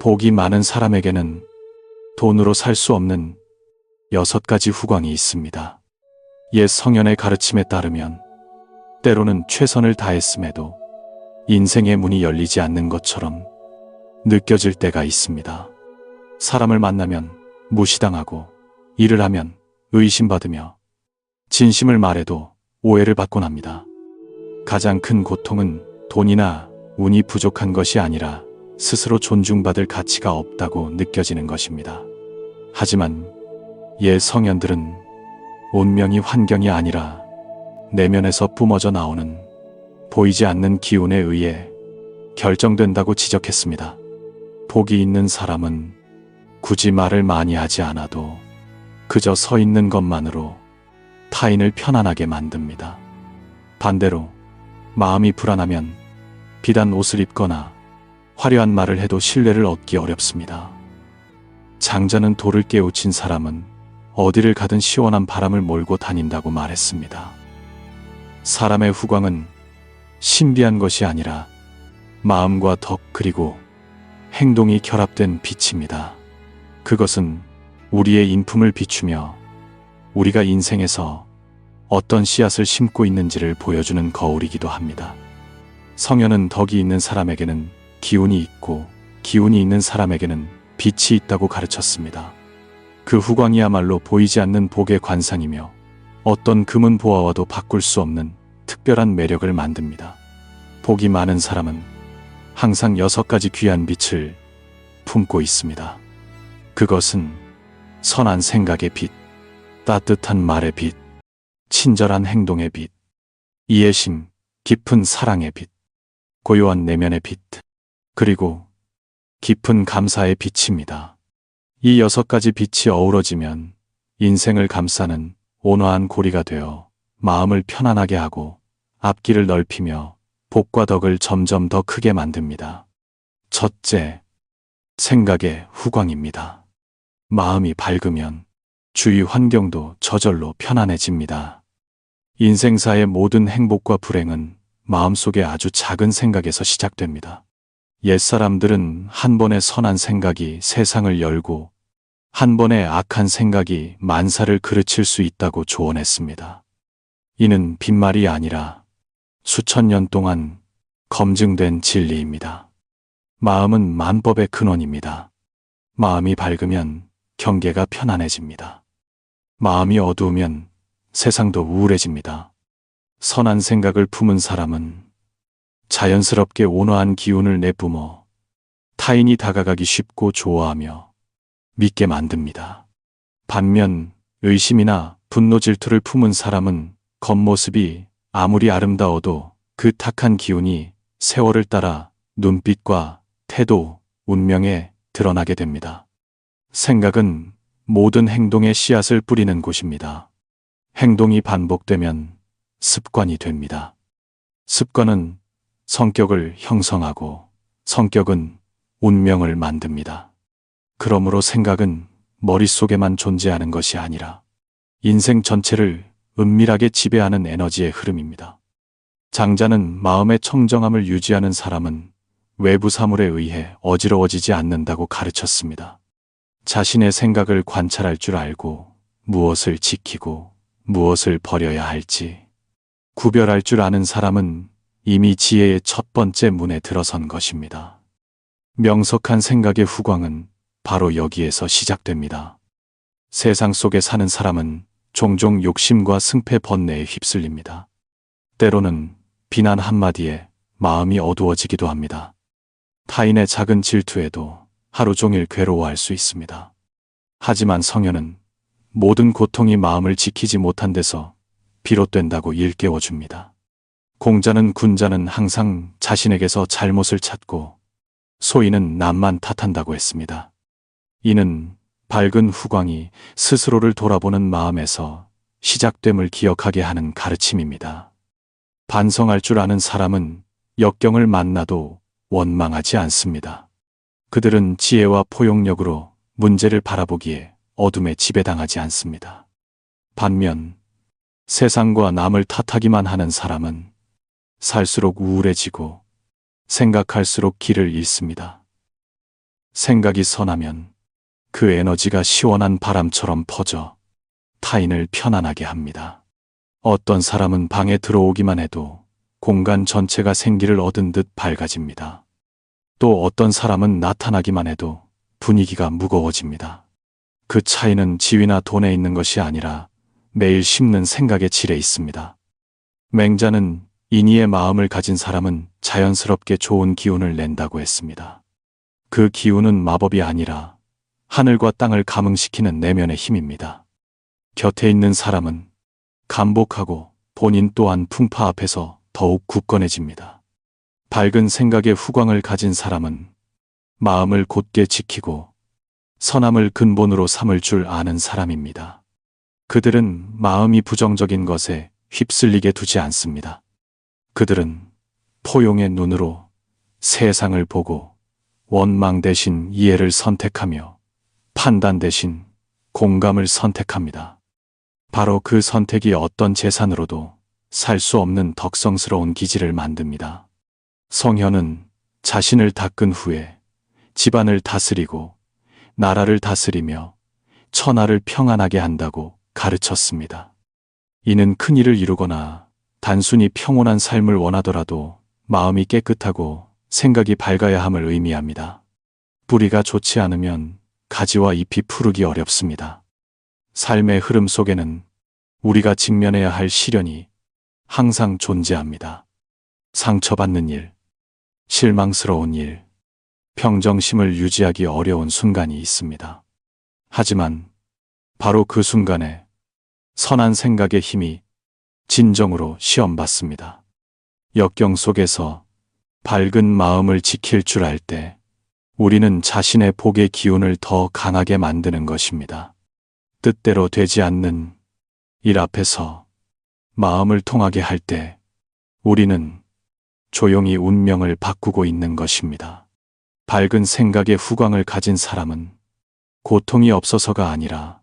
복이 많은 사람에게는 돈으로 살 수 없는 6가지 후광이 있습니다. 옛 성현의 가르침에 따르면 때로는 최선을 다했음에도 인생의 문이 열리지 않는 것처럼 느껴질 때가 있습니다. 사람을 만나면 무시당하고, 일을 하면 의심받으며, 진심을 말해도 오해를 받곤 합니다. 가장 큰 고통은 돈이나 운이 부족한 것이 아니라 스스로 존중받을 가치가 없다고 느껴지는 것입니다. 하지만 옛 성현들은 운명이 환경이 아니라 내면에서 뿜어져 나오는 보이지 않는 기운에 의해 결정된다고 지적했습니다. 복이 있는 사람은 굳이 말을 많이 하지 않아도 그저 서 있는 것만으로 타인을 편안하게 만듭니다. 반대로 마음이 불안하면 비단 옷을 입거나 화려한 말을 해도 신뢰를 얻기 어렵습니다. 장자는 돌을 깨우친 사람은 어디를 가든 시원한 바람을 몰고 다닌다고 말했습니다. 사람의 후광은 신비한 것이 아니라 마음과 덕 그리고 행동이 결합된 빛입니다. 그것은 우리의 인품을 비추며 우리가 인생에서 어떤 씨앗을 심고 있는지를 보여주는 거울이기도 합니다. 성현은 덕이 있는 사람에게는 기운이 있고, 기운이 있는 사람에게는 빛이 있다고 가르쳤습니다. 그 후광이야말로 보이지 않는 복의 관상이며 어떤 금은 보아와도 바꿀 수 없는 특별한 매력을 만듭니다. 복이 많은 사람은 항상 6가지 귀한 빛을 품고 있습니다. 그것은 선한 생각의 빛, 따뜻한 말의 빛, 친절한 행동의 빛, 이해심, 깊은 사랑의 빛, 고요한 내면의 빛, 그리고 깊은 감사의 빛입니다. 이 6가지 빛이 어우러지면 인생을 감싸는 온화한 고리가 되어 마음을 편안하게 하고 앞길을 넓히며 복과 덕을 점점 더 크게 만듭니다. 첫째, 생각의 후광입니다. 마음이 밝으면 주위 환경도 저절로 편안해집니다. 인생사의 모든 행복과 불행은 마음속의 아주 작은 생각에서 시작됩니다. 옛사람들은 한 번의 선한 생각이 세상을 열고 한 번의 악한 생각이 만사를 그르칠 수 있다고 조언했습니다. 이는 빈말이 아니라 수천 년 동안 검증된 진리입니다. 마음은 만법의 근원입니다. 마음이 밝으면 경계가 편안해집니다. 마음이 어두우면 세상도 우울해집니다. 선한 생각을 품은 사람은 자연스럽게 온화한 기운을 내뿜어 타인이 다가가기 쉽고 좋아하며 믿게 만듭니다. 반면 의심이나 분노 질투를 품은 사람은 겉모습이 아무리 아름다워도 그 탁한 기운이 세월을 따라 눈빛과 태도, 운명에 드러나게 됩니다. 생각은 모든 행동의 씨앗을 뿌리는 곳입니다. 행동이 반복되면 습관이 됩니다. 습관은 성격을 형성하고 성격은 운명을 만듭니다. 그러므로 생각은 머릿속에만 존재하는 것이 아니라 인생 전체를 은밀하게 지배하는 에너지의 흐름입니다. 장자는 마음의 청정함을 유지하는 사람은 외부 사물에 의해 어지러워지지 않는다고 가르쳤습니다. 자신의 생각을 관찰할 줄 알고 무엇을 지키고 무엇을 버려야 할지 구별할 줄 아는 사람은 이미 지혜의 첫 번째 문에 들어선 것입니다. 명석한 생각의 후광은 바로 여기에서 시작됩니다. 세상 속에 사는 사람은 종종 욕심과 승패 번뇌에 휩쓸립니다. 때로는 비난 한마디에 마음이 어두워지기도 합니다. 타인의 작은 질투에도 하루 종일 괴로워할 수 있습니다. 하지만 성현은 모든 고통이 마음을 지키지 못한 데서 비롯된다고 일깨워줍니다. 공자는 군자는 항상 자신에게서 잘못을 찾고 소인은 남만 탓한다고 했습니다. 이는 밝은 후광이 스스로를 돌아보는 마음에서 시작됨을 기억하게 하는 가르침입니다. 반성할 줄 아는 사람은 역경을 만나도 원망하지 않습니다. 그들은 지혜와 포용력으로 문제를 바라보기에 어둠에 지배당하지 않습니다. 반면 세상과 남을 탓하기만 하는 사람은 살수록 우울해지고 생각할수록 길을 잃습니다. 생각이 선하면 그 에너지가 시원한 바람처럼 퍼져 타인을 편안하게 합니다. 어떤 사람은 방에 들어오기만 해도 공간 전체가 생기를 얻은 듯 밝아집니다. 또 어떤 사람은 나타나기만 해도 분위기가 무거워집니다. 그 차이는 지위나 돈에 있는 것이 아니라 매일 심는 생각의 질에 있습니다. 맹자는 인의의 마음을 가진 사람은 자연스럽게 좋은 기운을 낸다고 했습니다. 그 기운은 마법이 아니라 하늘과 땅을 감응시키는 내면의 힘입니다. 곁에 있는 사람은 감복하고 본인 또한 풍파 앞에서 더욱 굳건해집니다. 밝은 생각의 후광을 가진 사람은 마음을 곧게 지키고 선함을 근본으로 삼을 줄 아는 사람입니다. 그들은 마음이 부정적인 것에 휩쓸리게 두지 않습니다. 그들은 포용의 눈으로 세상을 보고 원망 대신 이해를 선택하며 판단 대신 공감을 선택합니다. 바로 그 선택이 어떤 재산으로도 살 수 없는 덕성스러운 기질을 만듭니다. 성현은 자신을 닦은 후에 집안을 다스리고 나라를 다스리며 천하를 평안하게 한다고 가르쳤습니다. 이는 큰 일을 이루거나 단순히 평온한 삶을 원하더라도 마음이 깨끗하고 생각이 밝아야 함을 의미합니다. 뿌리가 좋지 않으면 가지와 잎이 푸르기 어렵습니다. 삶의 흐름 속에는 우리가 직면해야 할 시련이 항상 존재합니다. 상처받는 일, 실망스러운 일, 평정심을 유지하기 어려운 순간이 있습니다. 하지만 바로 그 순간에 선한 생각의 힘이 진정으로 시험받습니다. 역경 속에서 밝은 마음을 지킬 줄 알 때 우리는 자신의 복의 기운을 더 강하게 만드는 것입니다. 뜻대로 되지 않는 일 앞에서 마음을 통하게 할 때 우리는 조용히 운명을 바꾸고 있는 것입니다. 밝은 생각의 후광을 가진 사람은 고통이 없어서가 아니라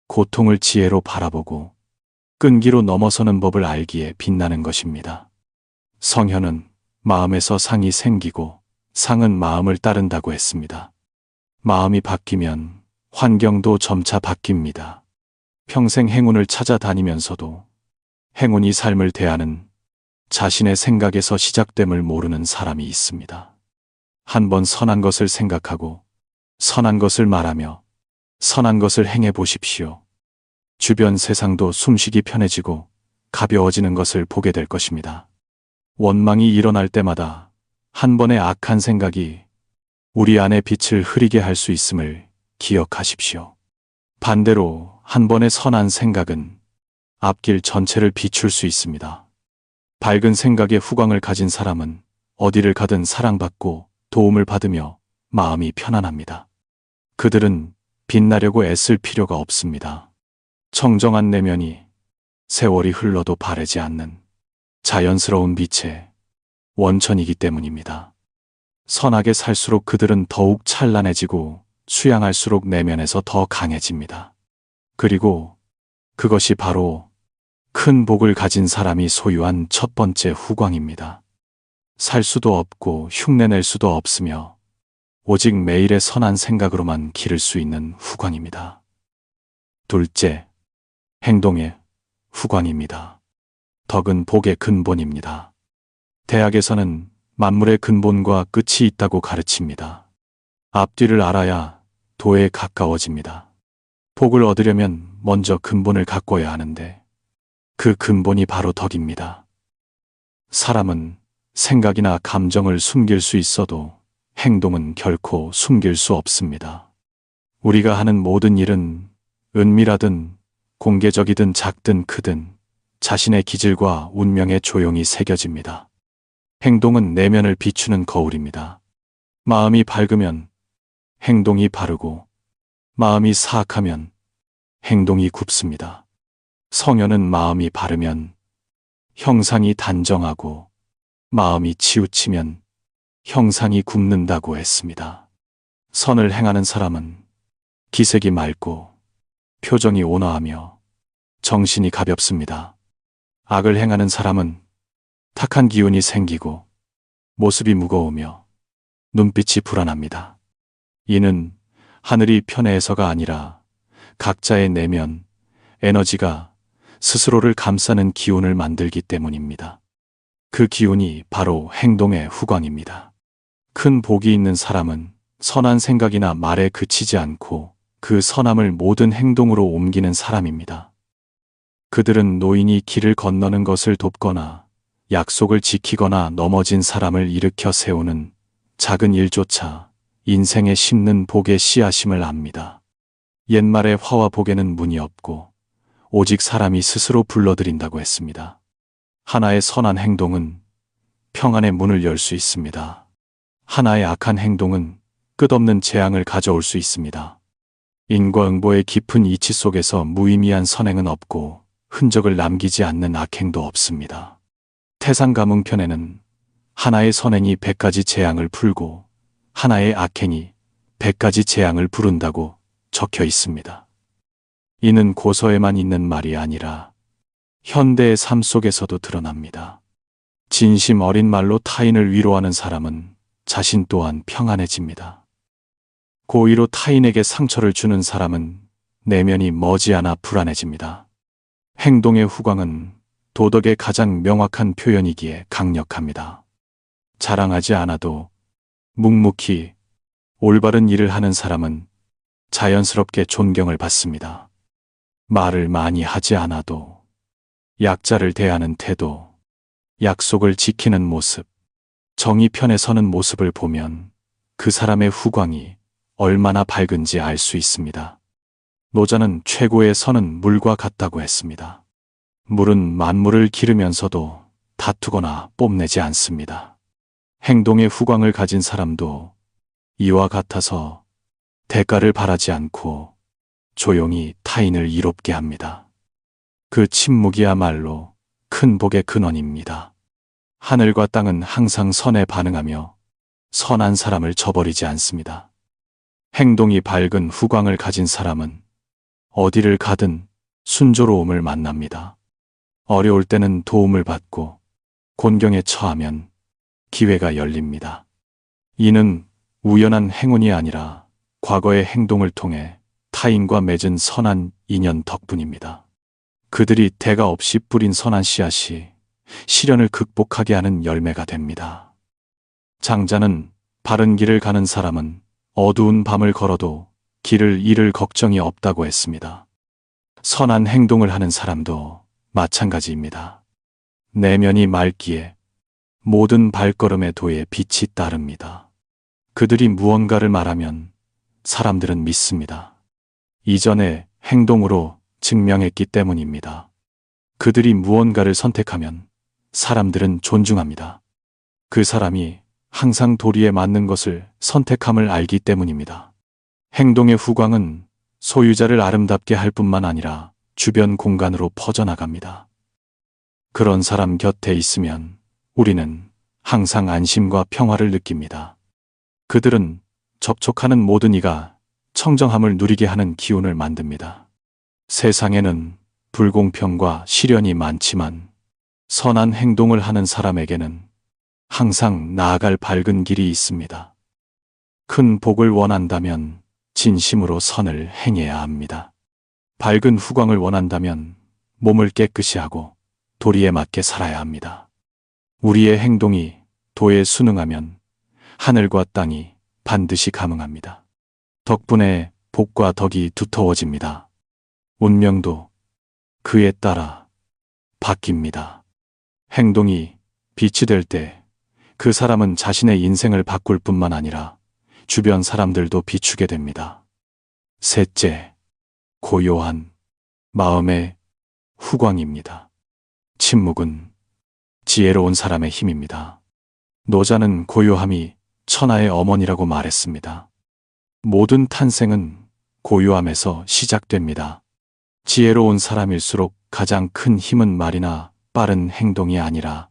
고통을 지혜로 바라보고 끈기로 넘어서는 법을 알기에 빛나는 것입니다. 성현은 마음에서 상이 생기고 상은 마음을 따른다고 했습니다. 마음이 바뀌면 환경도 점차 바뀝니다. 평생 행운을 찾아다니면서도 행운이 삶을 대하는 자신의 생각에서 시작됨을 모르는 사람이 있습니다. 한번 선한 것을 생각하고 선한 것을 말하며 선한 것을 행해 보십시오. 주변 세상도 숨쉬기 편해지고 가벼워지는 것을 보게 될 것입니다. 원망이 일어날 때마다 한 번의 악한 생각이 우리 안의 빛을 흐리게 할 수 있음을 기억하십시오. 반대로 한 번의 선한 생각은 앞길 전체를 비출 수 있습니다. 밝은 생각의 후광을 가진 사람은 어디를 가든 사랑받고 도움을 받으며 마음이 편안합니다. 그들은 빛나려고 애쓸 필요가 없습니다. 청정한 내면이 세월이 흘러도 바래지 않는 자연스러운 빛의 원천이기 때문입니다. 선하게 살수록 그들은 더욱 찬란해지고 수양할수록 내면에서 더 강해집니다. 그리고 그것이 바로 큰 복을 가진 사람이 소유한 첫 번째 후광입니다. 살 수도 없고 흉내낼 수도 없으며 오직 매일의 선한 생각으로만 기를 수 있는 후광입니다. 둘째, 행동의 후광입니다. 덕은 복의 근본입니다. 대학에서는 만물의 근본과 끝이 있다고 가르칩니다. 앞뒤를 알아야 도에 가까워집니다. 복을 얻으려면 먼저 근본을 가꿔야 하는데 그 근본이 바로 덕입니다. 사람은 생각이나 감정을 숨길 수 있어도 행동은 결코 숨길 수 없습니다. 우리가 하는 모든 일은 은밀하든 공개적이든 작든 크든 자신의 기질과 운명에 조용히 새겨집니다. 행동은 내면을 비추는 거울입니다. 마음이 밝으면 행동이 바르고 마음이 사악하면 행동이 굽습니다. 성현은 마음이 바르면 형상이 단정하고 마음이 치우치면 형상이 굽는다고 했습니다. 선을 행하는 사람은 기색이 맑고 표정이 온화하며 정신이 가볍습니다. 악을 행하는 사람은 탁한 기운이 생기고 모습이 무거우며 눈빛이 불안합니다. 이는 하늘이 편해서가 아니라 각자의 내면, 에너지가 스스로를 감싸는 기운을 만들기 때문입니다. 그 기운이 바로 행동의 후광입니다. 큰 복이 있는 사람은 선한 생각이나 말에 그치지 않고 그 선함을 모든 행동으로 옮기는 사람입니다. 그들은 노인이 길을 건너는 것을 돕거나 약속을 지키거나 넘어진 사람을 일으켜 세우는 작은 일조차 인생에 심는 복의 씨앗임을 압니다. 옛말에 화와 복에는 문이 없고 오직 사람이 스스로 불러들인다고 했습니다. 하나의 선한 행동은 평안의 문을 열 수 있습니다. 하나의 악한 행동은 끝없는 재앙을 가져올 수 있습니다. 인과응보의 깊은 이치 속에서 무의미한 선행은 없고 흔적을 남기지 않는 악행도 없습니다. 태상가문편에는 하나의 선행이 100가지 재앙을 풀고 하나의 악행이 100가지 재앙을 부른다고 적혀 있습니다. 이는 고서에만 있는 말이 아니라 현대의 삶 속에서도 드러납니다. 진심 어린 말로 타인을 위로하는 사람은 자신 또한 평안해집니다. 고의로 타인에게 상처를 주는 사람은 내면이 머지않아 불안해집니다. 행동의 후광은 도덕의 가장 명확한 표현이기에 강력합니다. 자랑하지 않아도 묵묵히 올바른 일을 하는 사람은 자연스럽게 존경을 받습니다. 말을 많이 하지 않아도 약자를 대하는 태도, 약속을 지키는 모습, 정의 편에 서는 모습을 보면 그 사람의 후광이 얼마나 밝은지 알 수 있습니다. 노자는 최고의 선은 물과 같다고 했습니다. 물은 만물을 기르면서도 다투거나 뽐내지 않습니다. 행동의 후광을 가진 사람도 이와 같아서 대가를 바라지 않고 조용히 타인을 이롭게 합니다. 그 침묵이야말로 큰 복의 근원입니다. 하늘과 땅은 항상 선에 반응하며 선한 사람을 저버리지 않습니다. 행동이 밝은 후광을 가진 사람은 어디를 가든 순조로움을 만납니다. 어려울 때는 도움을 받고 곤경에 처하면 기회가 열립니다. 이는 우연한 행운이 아니라 과거의 행동을 통해 타인과 맺은 선한 인연 덕분입니다. 그들이 대가 없이 뿌린 선한 씨앗이 시련을 극복하게 하는 열매가 됩니다. 장자는 바른 길을 가는 사람은 어두운 밤을 걸어도 길을 잃을 걱정이 없다고 했습니다. 선한 행동을 하는 사람도 마찬가지입니다. 내면이 맑기에 모든 발걸음의 도에 빛이 따릅니다. 그들이 무언가를 말하면 사람들은 믿습니다. 이전에 행동으로 증명했기 때문입니다. 그들이 무언가를 선택하면 사람들은 존중합니다. 그 사람이 항상 도리에 맞는 것을 선택함을 알기 때문입니다. 행동의 후광은 소유자를 아름답게 할 뿐만 아니라 주변 공간으로 퍼져나갑니다. 그런 사람 곁에 있으면 우리는 항상 안심과 평화를 느낍니다. 그들은 접촉하는 모든 이가 청정함을 누리게 하는 기운을 만듭니다. 세상에는 불공평과 시련이 많지만 선한 행동을 하는 사람에게는 항상 나아갈 밝은 길이 있습니다. 큰 복을 원한다면 진심으로 선을 행해야 합니다. 밝은 후광을 원한다면 몸을 깨끗이 하고 도리에 맞게 살아야 합니다. 우리의 행동이 도에 순응하면 하늘과 땅이 반드시 감응합니다. 덕분에 복과 덕이 두터워집니다. 운명도 그에 따라 바뀝니다. 행동이 빛이 될 때 그 사람은 자신의 인생을 바꿀 뿐만 아니라 주변 사람들도 비추게 됩니다. 셋째, 고요한 마음의 후광입니다. 침묵은 지혜로운 사람의 힘입니다. 노자는 고요함이 천하의 어머니라고 말했습니다. 모든 탄생은 고요함에서 시작됩니다. 지혜로운 사람일수록 가장 큰 힘은 말이나 빠른 행동이 아니라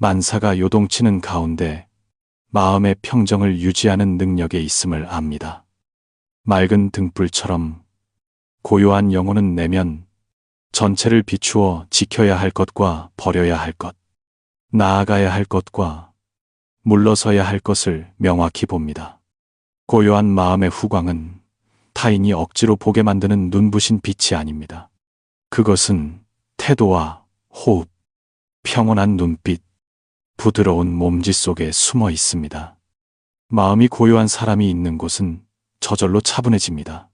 만사가 요동치는 가운데 마음의 평정을 유지하는 능력에 있음을 압니다. 맑은 등불처럼 고요한 영혼은 내면 전체를 비추어 지켜야 할 것과 버려야 할 것, 나아가야 할 것과 물러서야 할 것을 명확히 봅니다. 고요한 마음의 후광은 타인이 억지로 보게 만드는 눈부신 빛이 아닙니다. 그것은 태도와 호흡, 평온한 눈빛, 부드러운 몸짓 속에 숨어 있습니다. 마음이 고요한 사람이 있는 곳은 저절로 차분해집니다.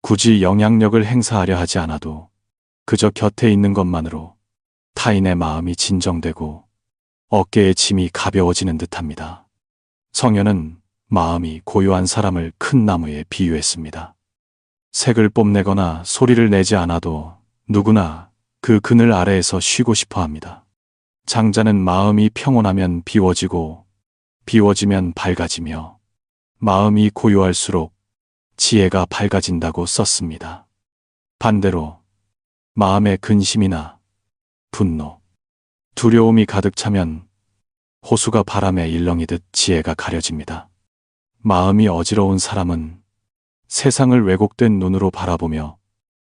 굳이 영향력을 행사하려 하지 않아도 그저 곁에 있는 것만으로 타인의 마음이 진정되고 어깨의 짐이 가벼워지는 듯합니다. 성현은 마음이 고요한 사람을 큰 나무에 비유했습니다. 색을 뽐내거나 소리를 내지 않아도 누구나 그 그늘 아래에서 쉬고 싶어 합니다. 장자는 마음이 평온하면 비워지고 비워지면 밝아지며 마음이 고요할수록 지혜가 밝아진다고 썼습니다. 반대로 마음에 근심이나 분노, 두려움이 가득 차면 호수가 바람에 일렁이듯 지혜가 가려집니다. 마음이 어지러운 사람은 세상을 왜곡된 눈으로 바라보며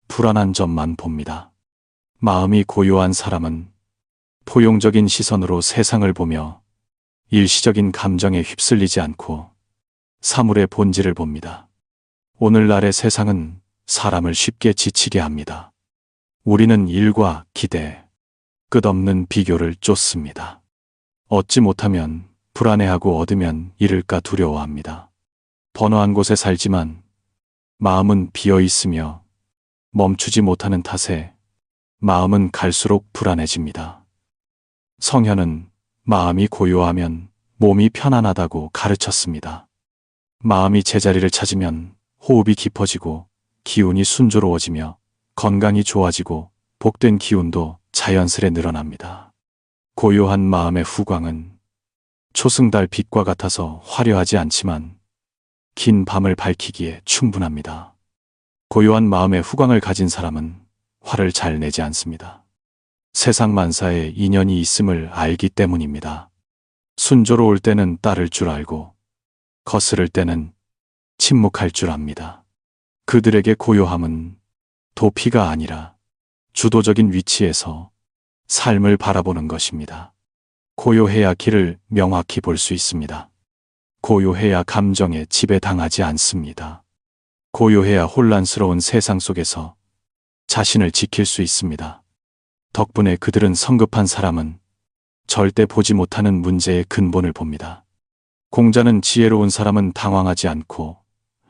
불안한 점만 봅니다. 마음이 고요한 사람은 포용적인 시선으로 세상을 보며 일시적인 감정에 휩쓸리지 않고 사물의 본질을 봅니다. 오늘날의 세상은 사람을 쉽게 지치게 합니다. 우리는 일과 기대, 끝없는 비교를 쫓습니다. 얻지 못하면 불안해하고 얻으면 잃을까 두려워합니다. 번화한 곳에 살지만 마음은 비어 있으며 멈추지 못하는 탓에 마음은 갈수록 불안해집니다. 성현은 마음이 고요하면 몸이 편안하다고 가르쳤습니다. 마음이 제자리를 찾으면 호흡이 깊어지고 기운이 순조로워지며 건강이 좋아지고 복된 기운도 자연스레 늘어납니다. 고요한 마음의 후광은 초승달 빛과 같아서 화려하지 않지만 긴 밤을 밝히기에 충분합니다. 고요한 마음의 후광을 가진 사람은 화를 잘 내지 않습니다. 세상 만사에 인연이 있음을 알기 때문입니다. 순조로울 때는 따를 줄 알고 거스를 때는 침묵할 줄 압니다. 그들에게 고요함은 도피가 아니라 주도적인 위치에서 삶을 바라보는 것입니다. 고요해야 길을 명확히 볼 수 있습니다. 고요해야 감정에 지배당하지 않습니다. 고요해야 혼란스러운 세상 속에서 자신을 지킬 수 있습니다. 덕분에 그들은 성급한 사람은 절대 보지 못하는 문제의 근본을 봅니다. 공자는 지혜로운 사람은 당황하지 않고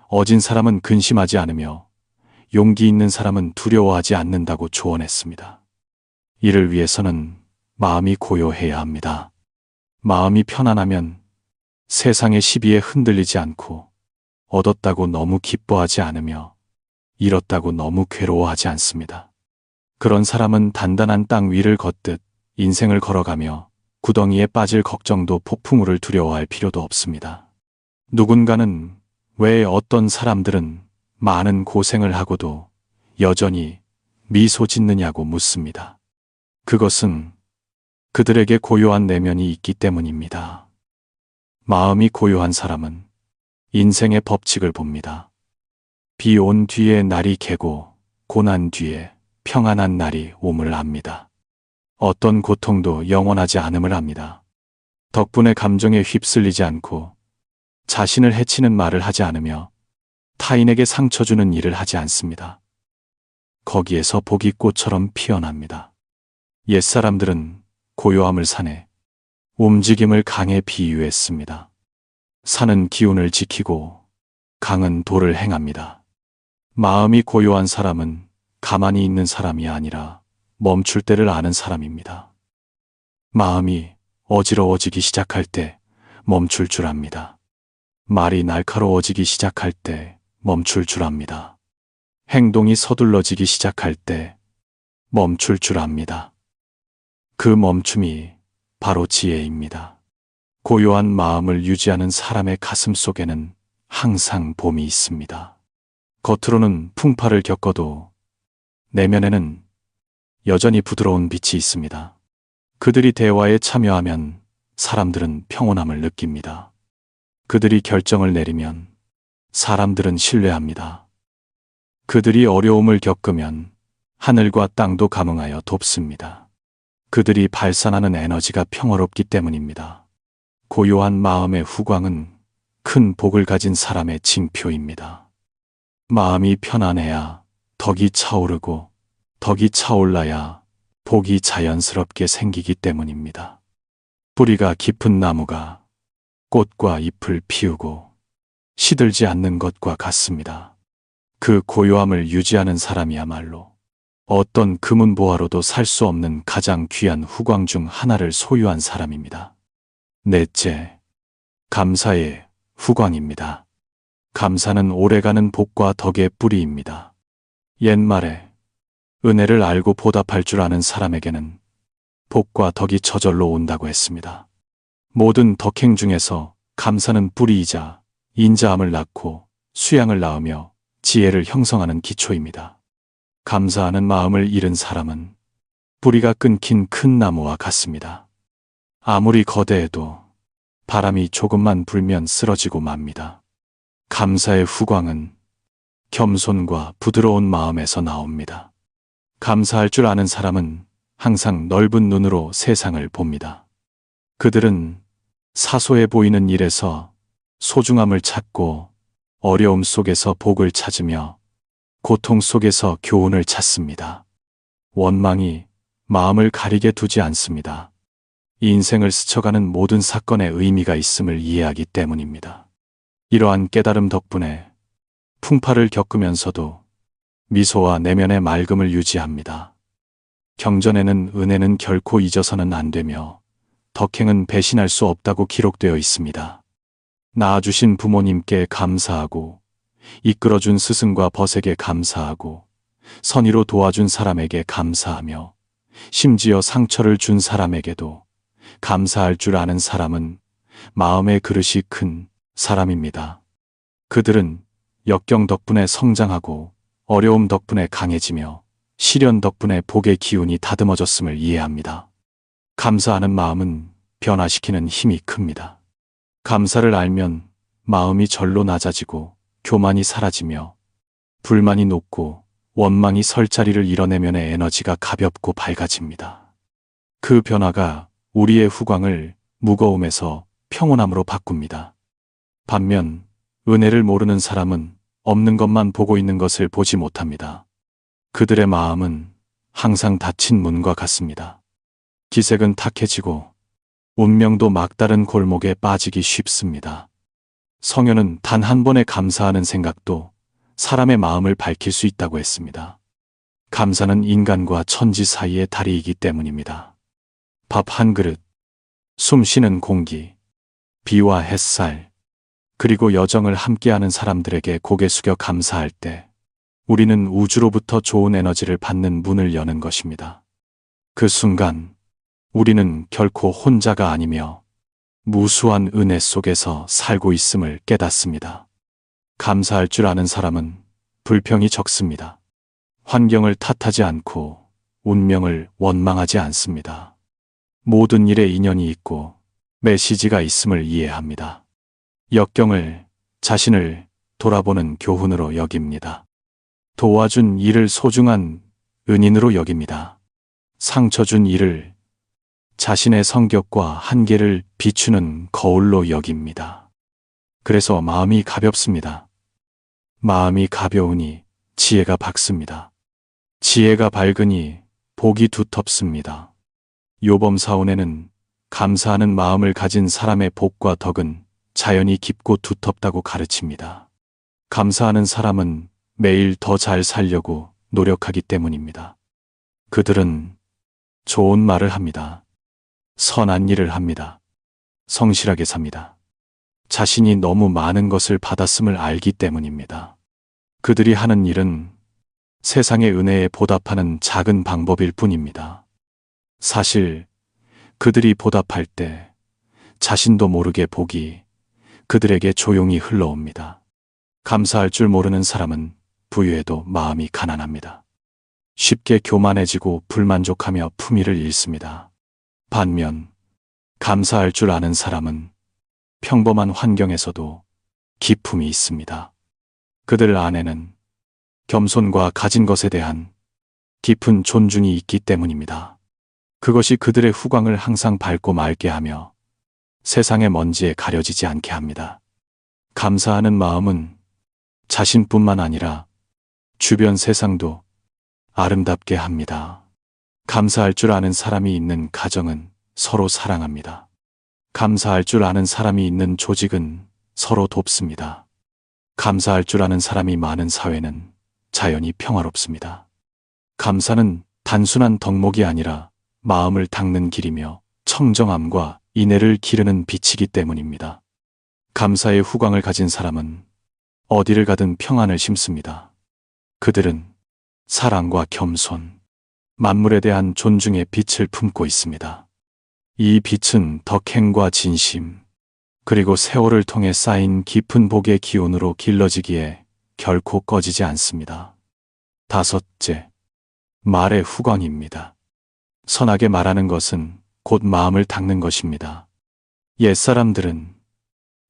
어진 사람은 근심하지 않으며 용기 있는 사람은 두려워하지 않는다고 조언했습니다. 이를 위해서는 마음이 고요해야 합니다. 마음이 편안하면 세상의 시비에 흔들리지 않고 얻었다고 너무 기뻐하지 않으며 잃었다고 너무 괴로워하지 않습니다. 그런 사람은 단단한 땅 위를 걷듯 인생을 걸어가며 구덩이에 빠질 걱정도 폭풍우를 두려워할 필요도 없습니다. 누군가는 왜 어떤 사람들은 많은 고생을 하고도 여전히 미소 짓느냐고 묻습니다. 그것은 그들에게 고요한 내면이 있기 때문입니다. 마음이 고요한 사람은 인생의 법칙을 봅니다. 비 온 뒤에 날이 개고 고난 뒤에 평안한 날이 옴을 압니다. 어떤 고통도 영원하지 않음을 압니다. 덕분에 감정에 휩쓸리지 않고 자신을 해치는 말을 하지 않으며 타인에게 상처 주는 일을 하지 않습니다. 거기에서 복이 꽃처럼 피어납니다. 옛사람들은 고요함을 산에, 움직임을 강에 비유했습니다. 산은 기운을 지키고 강은 도를 행합니다. 마음이 고요한 사람은 가만히 있는 사람이 아니라 멈출 때를 아는 사람입니다. 마음이 어지러워지기 시작할 때 멈출 줄 압니다. 말이 날카로워지기 시작할 때 멈출 줄 압니다. 행동이 서둘러지기 시작할 때 멈출 줄 압니다. 그 멈춤이 바로 지혜입니다. 고요한 마음을 유지하는 사람의 가슴 속에는 항상 봄이 있습니다. 겉으로는 풍파를 겪어도 내면에는 여전히 부드러운 빛이 있습니다. 그들이 대화에 참여하면 사람들은 평온함을 느낍니다. 그들이 결정을 내리면 사람들은 신뢰합니다. 그들이 어려움을 겪으면 하늘과 땅도 감응하여 돕습니다. 그들이 발산하는 에너지가 평화롭기 때문입니다. 고요한 마음의 후광은 큰 복을 가진 사람의 징표입니다. 마음이 편안해야 덕이 차오르고 덕이 차올라야 복이 자연스럽게 생기기 때문입니다. 뿌리가 깊은 나무가 꽃과 잎을 피우고 시들지 않는 것과 같습니다. 그 고요함을 유지하는 사람이야말로 어떤 금은보화로도 살 수 없는 가장 귀한 후광 중 하나를 소유한 사람입니다. 넷째, 감사의 후광입니다. 감사는 오래가는 복과 덕의 뿌리입니다. 옛말에 은혜를 알고 보답할 줄 아는 사람에게는 복과 덕이 저절로 온다고 했습니다. 모든 덕행 중에서 감사는 뿌리이자 인자함을 낳고 수양을 낳으며 지혜를 형성하는 기초입니다. 감사하는 마음을 잃은 사람은 뿌리가 끊긴 큰 나무와 같습니다. 아무리 거대해도 바람이 조금만 불면 쓰러지고 맙니다. 감사의 후광은 겸손과 부드러운 마음에서 나옵니다. 감사할 줄 아는 사람은 항상 넓은 눈으로 세상을 봅니다. 그들은 사소해 보이는 일에서 소중함을 찾고 어려움 속에서 복을 찾으며 고통 속에서 교훈을 찾습니다. 원망이 마음을 가리게 두지 않습니다. 인생을 스쳐가는 모든 사건에 의미가 있음을 이해하기 때문입니다. 이러한 깨달음 덕분에 풍파를 겪으면서도 미소와 내면의 맑음을 유지합니다. 경전에는 은혜는 결코 잊어서는 안 되며 덕행은 배신할 수 없다고 기록되어 있습니다. 낳아주신 부모님께 감사하고 이끌어준 스승과 벗에게 감사하고 선의로 도와준 사람에게 감사하며 심지어 상처를 준 사람에게도 감사할 줄 아는 사람은 마음의 그릇이 큰 사람입니다. 그들은 역경 덕분에 성장하고 어려움 덕분에 강해지며 시련 덕분에 복의 기운이 다듬어졌음을 이해합니다. 감사하는 마음은 변화시키는 힘이 큽니다. 감사를 알면 마음이 절로 낮아지고 교만이 사라지며 불만이 녹고 원망이 설 자리를 잃어내면의 에너지가 가볍고 밝아집니다. 그 변화가 우리의 후광을 무거움에서 평온함으로 바꿉니다. 반면 은혜를 모르는 사람은 없는 것만 보고 있는 것을 보지 못합니다. 그들의 마음은 항상 닫힌 문과 같습니다. 기색은 탁해지고 운명도 막다른 골목에 빠지기 쉽습니다. 성현은 단 한 번의 감사하는 생각도 사람의 마음을 밝힐 수 있다고 했습니다. 감사는 인간과 천지 사이의 다리이기 때문입니다. 밥 한 그릇, 숨 쉬는 공기, 비와 햇살, 그리고 여정을 함께하는 사람들에게 고개 숙여 감사할 때 우리는 우주로부터 좋은 에너지를 받는 문을 여는 것입니다. 그 순간 우리는 결코 혼자가 아니며 무수한 은혜 속에서 살고 있음을 깨닫습니다. 감사할 줄 아는 사람은 불평이 적습니다. 환경을 탓하지 않고 운명을 원망하지 않습니다. 모든 일에 인연이 있고 메시지가 있음을 이해합니다. 역경을 자신을 돌아보는 교훈으로 여깁니다. 도와준 이를 소중한 은인으로 여깁니다. 상처 준 이를 자신의 성격과 한계를 비추는 거울로 여깁니다. 그래서 마음이 가볍습니다. 마음이 가벼우니 지혜가 밝습니다. 지혜가 밝으니 복이 두텁습니다. 요범 사원에는 감사하는 마음을 가진 사람의 복과 덕은 자연히 깊고 두텁다고 가르칩니다. 감사하는 사람은 매일 더 잘 살려고 노력하기 때문입니다. 그들은 좋은 말을 합니다. 선한 일을 합니다. 성실하게 삽니다. 자신이 너무 많은 것을 받았음을 알기 때문입니다. 그들이 하는 일은 세상의 은혜에 보답하는 작은 방법일 뿐입니다. 사실 그들이 보답할 때 자신도 모르게 복이 그들에게 조용히 흘러옵니다. 감사할 줄 모르는 사람은 부유해도 마음이 가난합니다. 쉽게 교만해지고 불만족하며 품위를 잃습니다. 반면 감사할 줄 아는 사람은 평범한 환경에서도 기품이 있습니다. 그들 안에는 겸손과 가진 것에 대한 깊은 존중이 있기 때문입니다. 그것이 그들의 후광을 항상 밝고 맑게 하며 세상의 먼지에 가려지지 않게 합니다. 감사하는 마음은 자신뿐만 아니라 주변 세상도 아름답게 합니다. 감사할 줄 아는 사람이 있는 가정은 서로 사랑합니다. 감사할 줄 아는 사람이 있는 조직은 서로 돕습니다. 감사할 줄 아는 사람이 많은 사회는 자연히 평화롭습니다. 감사는 단순한 덕목이 아니라 마음을 닦는 길이며 청정함과 인애를 기르는 빛이기 때문입니다. 감사의 후광을 가진 사람은 어디를 가든 평안을 심습니다. 그들은 사랑과 겸손, 만물에 대한 존중의 빛을 품고 있습니다. 이 빛은 덕행과 진심, 그리고 세월을 통해 쌓인 깊은 복의 기운으로 길러지기에 결코 꺼지지 않습니다. 다섯째, 말의 후광입니다. 선하게 말하는 것은 곧 마음을 닦는 것입니다. 옛사람들은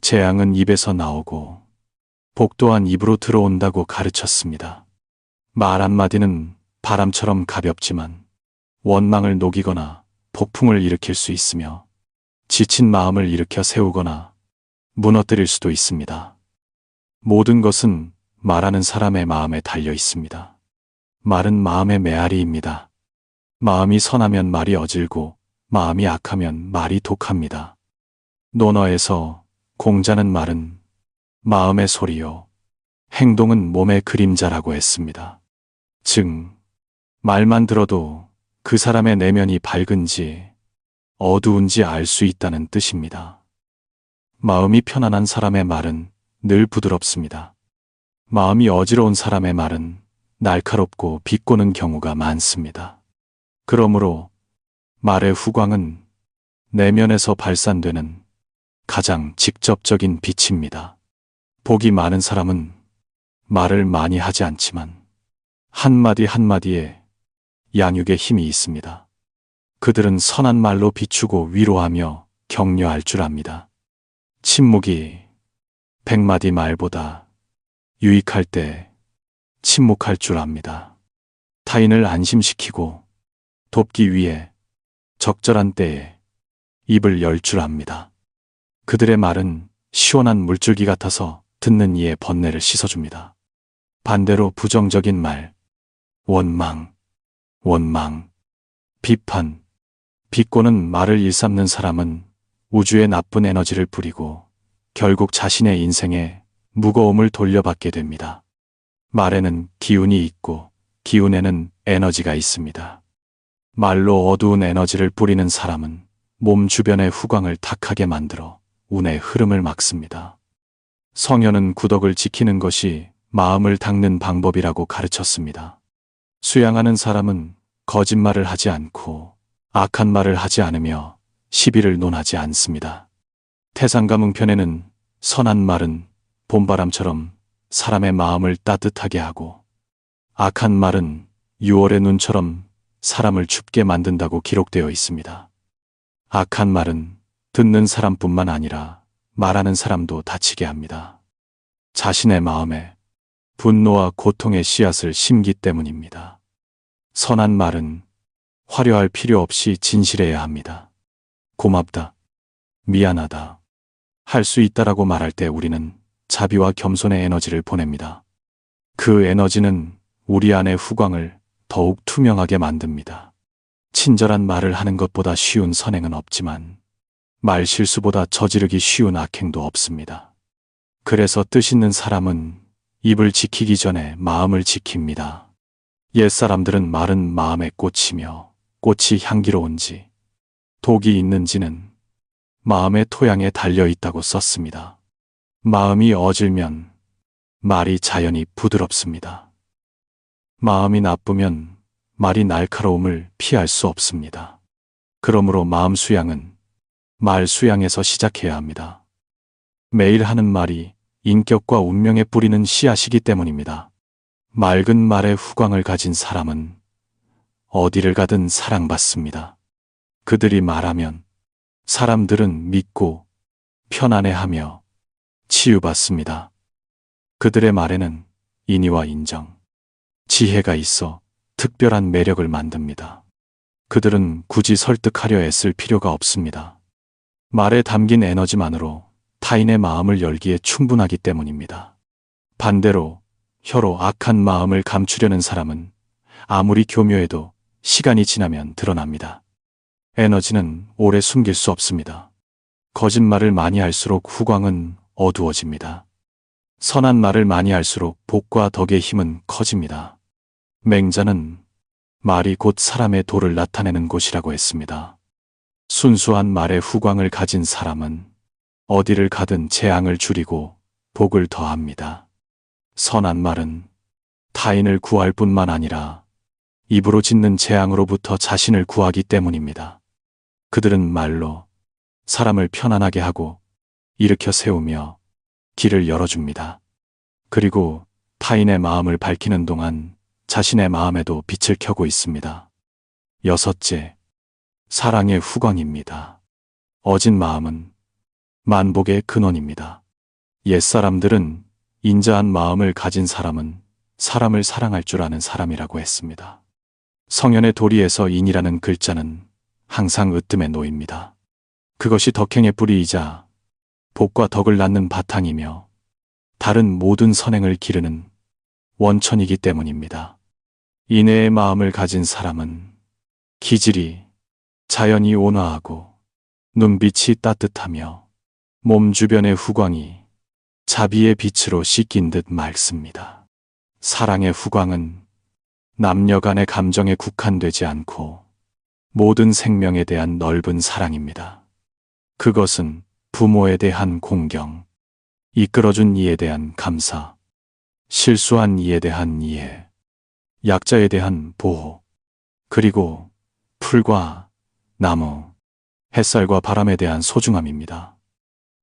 재앙은 입에서 나오고 복 또한 입으로 들어온다고 가르쳤습니다. 말 한마디는 바람처럼 가볍지만 원망을 녹이거나 폭풍을 일으킬 수 있으며 지친 마음을 일으켜 세우거나 무너뜨릴 수도 있습니다. 모든 것은 말하는 사람의 마음에 달려 있습니다. 말은 마음의 메아리입니다. 마음이 선하면 말이 어질고 마음이 악하면 말이 독합니다. 논어에서 공자는 말은 마음의 소리요, 행동은 몸의 그림자라고 했습니다. 즉, 말만 들어도 그 사람의 내면이 밝은지 어두운지 알 수 있다는 뜻입니다. 마음이 편안한 사람의 말은 늘 부드럽습니다. 마음이 어지러운 사람의 말은 날카롭고 비꼬는 경우가 많습니다. 그러므로 말의 후광은 내면에서 발산되는 가장 직접적인 빛입니다. 복이 많은 사람은 말을 많이 하지 않지만 한마디 한마디에 양육의 힘이 있습니다. 그들은 선한 말로 비추고 위로하며 격려할 줄 압니다. 침묵이 100마디 말보다 유익할 때 침묵할 줄 압니다. 타인을 안심시키고 돕기 위해 적절한 때에 입을 열 줄 압니다. 그들의 말은 시원한 물줄기 같아서 듣는 이의 번뇌를 씻어줍니다. 반대로 부정적인 말, 원망, 비판, 비꼬는 말을 일삼는 사람은 우주에 나쁜 에너지를 뿌리고 결국 자신의 인생에 무거움을 돌려받게 됩니다. 말에는 기운이 있고 기운에는 에너지가 있습니다. 말로 어두운 에너지를 뿌리는 사람은 몸 주변의 후광을 탁하게 만들어 운의 흐름을 막습니다. 성현은 구덕을 지키는 것이 마음을 닦는 방법이라고 가르쳤습니다. 수양하는 사람은 거짓말을 하지 않고 악한 말을 하지 않으며 시비를 논하지 않습니다. 태상가문편에는 선한 말은 봄바람처럼 사람의 마음을 따뜻하게 하고 악한 말은 6월의 눈처럼 사람을 춥게 만든다고 기록되어 있습니다. 악한 말은 듣는 사람뿐만 아니라 말하는 사람도 다치게 합니다. 자신의 마음에 분노와 고통의 씨앗을 심기 때문입니다. 선한 말은 화려할 필요 없이 진실해야 합니다. 고맙다, 미안하다, 할 수 있다라고 말할 때 우리는 자비와 겸손의 에너지를 보냅니다. 그 에너지는 우리 안의 후광을 더욱 투명하게 만듭니다. 친절한 말을 하는 것보다 쉬운 선행은 없지만 말 실수보다 저지르기 쉬운 악행도 없습니다. 그래서 뜻있는 사람은 입을 지키기 전에 마음을 지킵니다. 옛사람들은 말은 마음의 꽃이며 꽃이 향기로운지 독이 있는지는 마음의 토양에 달려 있다고 썼습니다. 마음이 어질면 말이 자연히 부드럽습니다. 마음이 나쁘면 말이 날카로움을 피할 수 없습니다. 그러므로 마음 수양은 말 수양에서 시작해야 합니다. 매일 하는 말이 인격과 운명에 뿌리는 씨앗이기 때문입니다. 맑은 말의 후광을 가진 사람은 어디를 가든 사랑받습니다. 그들이 말하면 사람들은 믿고 편안해하며 치유받습니다. 그들의 말에는 인의와 인정, 지혜가 있어 특별한 매력을 만듭니다. 그들은 굳이 설득하려 애쓸 필요가 없습니다. 말에 담긴 에너지만으로 타인의 마음을 열기에 충분하기 때문입니다. 반대로 혀로 악한 마음을 감추려는 사람은 아무리 교묘해도 시간이 지나면 드러납니다. 에너지는 오래 숨길 수 없습니다. 거짓말을 많이 할수록 후광은 어두워집니다. 선한 말을 많이 할수록 복과 덕의 힘은 커집니다. 맹자는 말이 곧 사람의 도를 나타내는 곳이라고 했습니다. 순수한 말의 후광을 가진 사람은 어디를 가든 재앙을 줄이고 복을 더합니다. 선한 말은 타인을 구할 뿐만 아니라 입으로 짓는 재앙으로부터 자신을 구하기 때문입니다. 그들은 말로 사람을 편안하게 하고 일으켜 세우며 길을 열어줍니다. 그리고 타인의 마음을 밝히는 동안 자신의 마음에도 빛을 켜고 있습니다. 여섯째, 사랑의 후광입니다. 어진 마음은 만복의 근원입니다. 옛사람들은 인자한 마음을 가진 사람은 사람을 사랑할 줄 아는 사람이라고 했습니다. 성현의 도리에서 인이라는 글자는 항상 으뜸에 놓입니다. 그것이 덕행의 뿌리이자 복과 덕을 낳는 바탕이며 다른 모든 선행을 기르는 원천이기 때문입니다. 인애의 마음을 가진 사람은 기질이 자연히 온화하고 눈빛이 따뜻하며 몸 주변의 후광이 자비의 빛으로 씻긴 듯 맑습니다. 사랑의 후광은 남녀 간의 감정에 국한되지 않고 모든 생명에 대한 넓은 사랑입니다. 그것은 부모에 대한 공경, 이끌어준 이에 대한 감사, 실수한 이에 대한 이해, 약자에 대한 보호, 그리고 풀과 나무, 햇살과 바람에 대한 소중함입니다.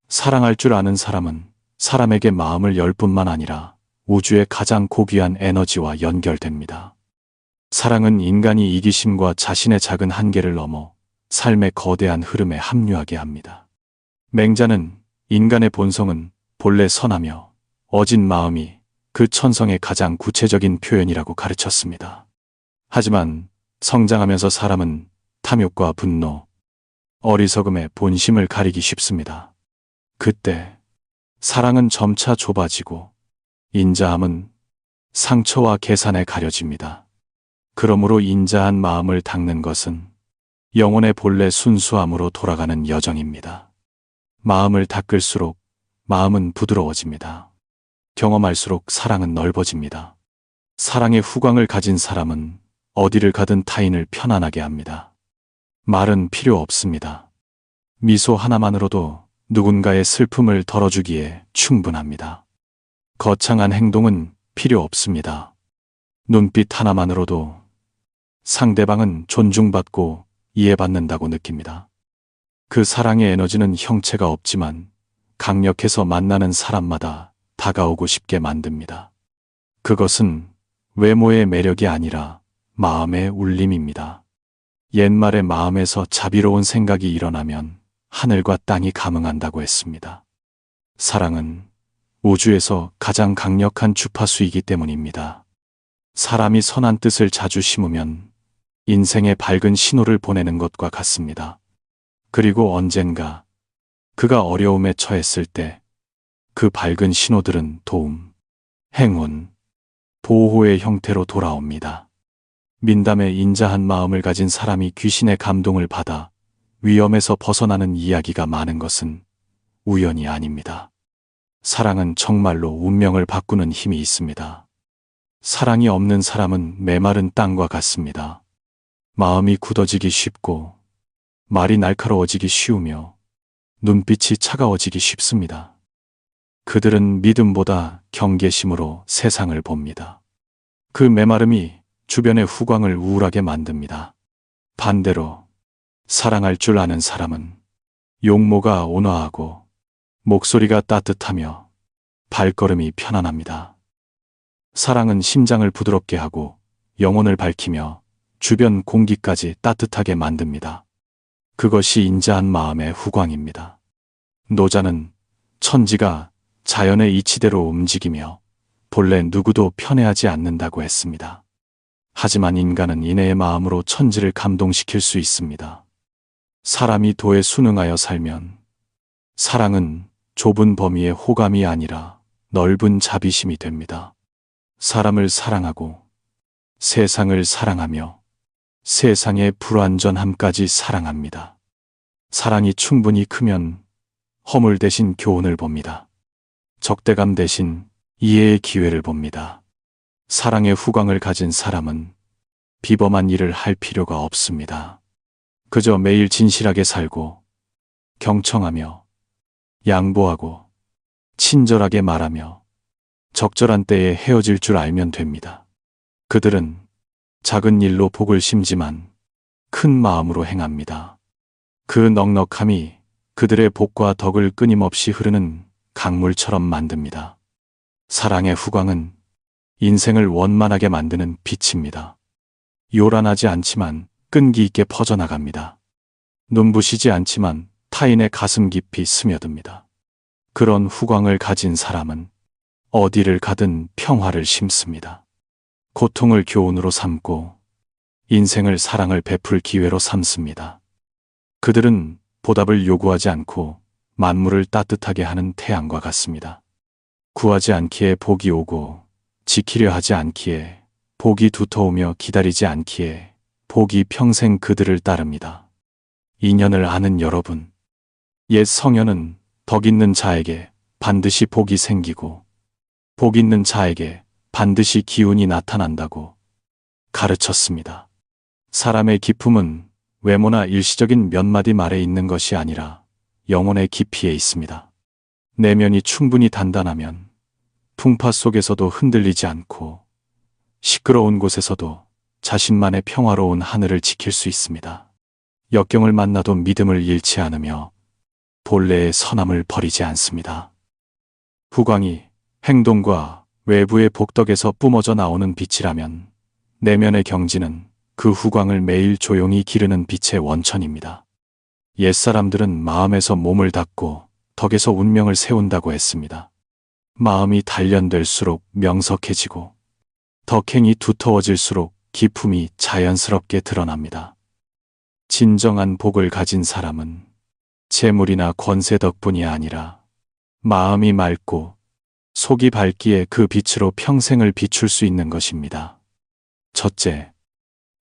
사랑할 줄 아는 사람은 사람에게 마음을 열 뿐만 아니라 우주의 가장 고귀한 에너지와 연결됩니다. 사랑은 인간이 이기심과 자신의 작은 한계를 넘어 삶의 거대한 흐름에 합류하게 합니다. 맹자는 인간의 본성은 본래 선하며 어진 마음이 그 천성의 가장 구체적인 표현이라고 가르쳤습니다. 하지만 성장하면서 사람은 탐욕과 분노, 어리석음의 본심을 가리기 쉽습니다. 그때 사랑은 점차 좁아지고 인자함은 상처와 계산에 가려집니다. 그러므로 인자한 마음을 닦는 것은 영혼의 본래 순수함으로 돌아가는 여정입니다. 마음을 닦을수록 마음은 부드러워집니다. 경험할수록 사랑은 넓어집니다. 사랑의 후광을 가진 사람은 어디를 가든 타인을 편안하게 합니다. 말은 필요 없습니다. 미소 하나만으로도 누군가의 슬픔을 덜어주기에 충분합니다. 거창한 행동은 필요 없습니다. 눈빛 하나만으로도 상대방은 존중받고 이해받는다고 느낍니다. 그 사랑의 에너지는 형체가 없지만 강력해서 만나는 사람마다 다가오고 싶게 만듭니다. 그것은 외모의 매력이 아니라 마음의 울림입니다. 옛말에 마음에서 자비로운 생각이 일어나면 하늘과 땅이 감응한다고 했습니다. 사랑은 우주에서 가장 강력한 주파수이기 때문입니다. 사람이 선한 뜻을 자주 심으면 인생의 밝은 신호를 보내는 것과 같습니다. 그리고 언젠가 그가 어려움에 처했을 때 그 밝은 신호들은 도움, 행운, 보호의 형태로 돌아옵니다. 민담의 인자한 마음을 가진 사람이 귀신의 감동을 받아 위험에서 벗어나는 이야기가 많은 것은 우연이 아닙니다. 사랑은 정말로 운명을 바꾸는 힘이 있습니다. 사랑이 없는 사람은 메마른 땅과 같습니다. 마음이 굳어지기 쉽고 말이 날카로워지기 쉬우며 눈빛이 차가워지기 쉽습니다. 그들은 믿음보다 경계심으로 세상을 봅니다. 그 메마름이 주변의 후광을 우울하게 만듭니다. 반대로 사랑할 줄 아는 사람은 용모가 온화하고 목소리가 따뜻하며 발걸음이 편안합니다. 사랑은 심장을 부드럽게 하고 영혼을 밝히며 주변 공기까지 따뜻하게 만듭니다. 그것이 인자한 마음의 후광입니다. 노자는 천지가 자연의 이치대로 움직이며 본래 누구도 편애하지 않는다고 했습니다. 하지만 인간은 인애의 마음으로 천지를 감동시킬 수 있습니다. 사람이 도에 순응하여 살면 사랑은 좁은 범위의 호감이 아니라 넓은 자비심이 됩니다. 사람을 사랑하고 세상을 사랑하며 세상의 불완전함까지 사랑합니다. 사랑이 충분히 크면 허물 대신 교훈을 봅니다. 적대감 대신 이해의 기회를 봅니다. 사랑의 후광을 가진 사람은 비범한 일을 할 필요가 없습니다. 그저 매일 진실하게 살고 경청하며 양보하고 친절하게 말하며 적절한 때에 헤어질 줄 알면 됩니다. 그들은 작은 일로 복을 심지만 큰 마음으로 행합니다. 그 넉넉함이 그들의 복과 덕을 끊임없이 흐르는 강물처럼 만듭니다. 사랑의 후광은 인생을 원만하게 만드는 빛입니다. 요란하지 않지만 끈기 있게 퍼져나갑니다. 눈부시지 않지만 타인의 가슴 깊이 스며듭니다. 그런 후광을 가진 사람은 어디를 가든 평화를 심습니다. 고통을 교훈으로 삼고 인생을 사랑을 베풀 기회로 삼습니다. 그들은 보답을 요구하지 않고 만물을 따뜻하게 하는 태양과 같습니다. 구하지 않기에 복이 오고 지키려 하지 않기에 복이 두터우며 기다리지 않기에 복이 평생 그들을 따릅니다. 인연을 아는 여러분, 옛 성현은 덕 있는 자에게 반드시 복이 생기고 복 있는 자에게 반드시 기운이 나타난다고 가르쳤습니다. 사람의 기품은 외모나 일시적인 몇 마디 말에 있는 것이 아니라 영혼의 깊이에 있습니다. 내면이 충분히 단단하면 풍파 속에서도 흔들리지 않고 시끄러운 곳에서도 자신만의 평화로운 하늘을 지킬 수 있습니다. 역경을 만나도 믿음을 잃지 않으며 본래의 선함을 버리지 않습니다. 후광이 행동과 외부의 복덕에서 뿜어져 나오는 빛이라면 내면의 경지는 그 후광을 매일 조용히 기르는 빛의 원천입니다. 옛사람들은 마음에서 몸을 닦고 덕에서 운명을 세운다고 했습니다. 마음이 단련될수록 명석해지고 덕행이 두터워질수록 기품이 자연스럽게 드러납니다. 진정한 복을 가진 사람은 재물이나 권세 덕분이 아니라 마음이 맑고 속이 밝기에 그 빛으로 평생을 비출 수 있는 것입니다. 첫째,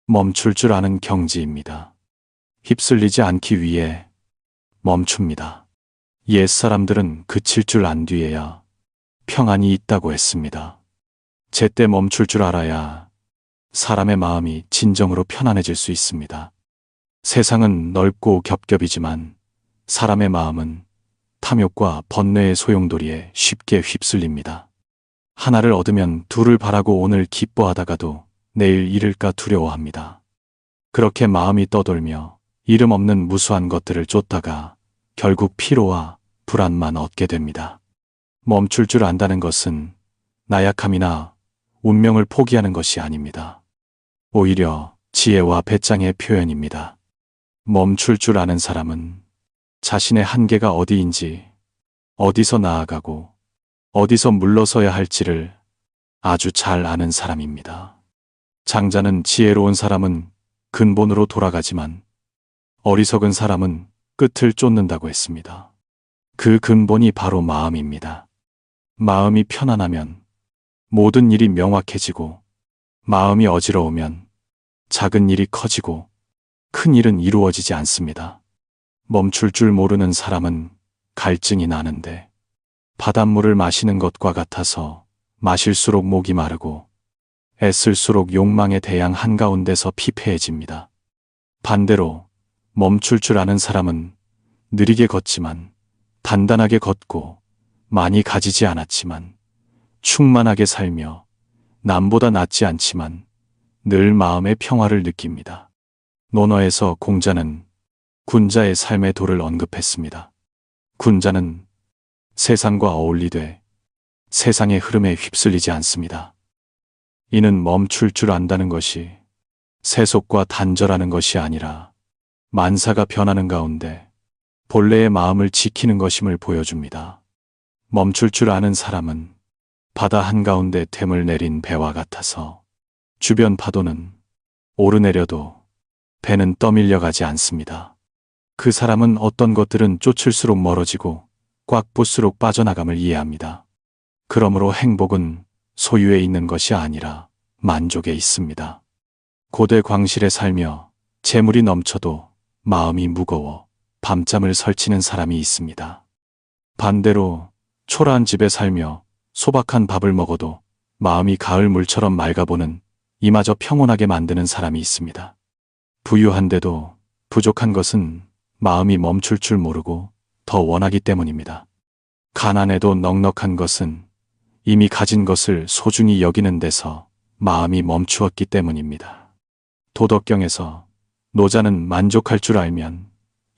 멈출 줄 아는 경지입니다. 휩쓸리지 않기 위해 멈춥니다. 옛사람들은 그칠 줄 안 뒤에야 평안이 있다고 했습니다. 제때 멈출 줄 알아야 사람의 마음이 진정으로 편안해질 수 있습니다. 세상은 넓고 겹겹이지만 사람의 마음은 탐욕과 번뇌의 소용돌이에 쉽게 휩쓸립니다. 하나를 얻으면 둘을 바라고 오늘 기뻐하다가도 내일 잃을까 두려워합니다. 그렇게 마음이 떠돌며 이름 없는 무수한 것들을 쫓다가 결국 피로와 불안만 얻게 됩니다. 멈출 줄 안다는 것은 나약함이나 운명을 포기하는 것이 아닙니다. 오히려 지혜와 배짱의 표현입니다. 멈출 줄 아는 사람은 자신의 한계가 어디인지, 어디서 나아가고 어디서 물러서야 할지를 아주 잘 아는 사람입니다. 장자는 지혜로운 사람은 근본으로 돌아가지만 어리석은 사람은 끝을 쫓는다고 했습니다. 그 근본이 바로 마음입니다. 마음이 편안하면 모든 일이 명확해지고 마음이 어지러우면 작은 일이 커지고 큰 일은 이루어지지 않습니다. 멈출 줄 모르는 사람은 갈증이 나는데 바닷물을 마시는 것과 같아서 마실수록 목이 마르고 애쓸수록 욕망의 대양 한가운데서 피폐해집니다. 반대로 멈출 줄 아는 사람은 느리게 걷지만 단단하게 걷고 많이 가지지 않았지만 충만하게 살며 남보다 낫지 않지만 늘 마음의 평화를 느낍니다. 논어에서 공자는 군자의 삶의 도를 언급했습니다. 군자는 세상과 어울리되 세상의 흐름에 휩쓸리지 않습니다. 이는 멈출 줄 안다는 것이 세속과 단절하는 것이 아니라 만사가 변하는 가운데 본래의 마음을 지키는 것임을 보여줍니다. 멈출 줄 아는 사람은 바다 한가운데 댐을 내린 배와 같아서 주변 파도는 오르내려도 배는 떠밀려 가지 않습니다. 그 사람은 어떤 것들은 쫓을수록 멀어지고 꽉 붙수록 빠져나감을 이해합니다. 그러므로 행복은 소유에 있는 것이 아니라 만족에 있습니다. 고대 광실에 살며 재물이 넘쳐도 마음이 무거워 밤잠을 설치는 사람이 있습니다. 반대로 초라한 집에 살며 소박한 밥을 먹어도 마음이 가을 물처럼 맑아보는 이마저 평온하게 만드는 사람이 있습니다. 부유한데도 부족한 것은 마음이 멈출 줄 모르고 더 원하기 때문입니다. 가난해도 넉넉한 것은 이미 가진 것을 소중히 여기는 데서 마음이 멈추었기 때문입니다. 도덕경에서 노자는 만족할 줄 알면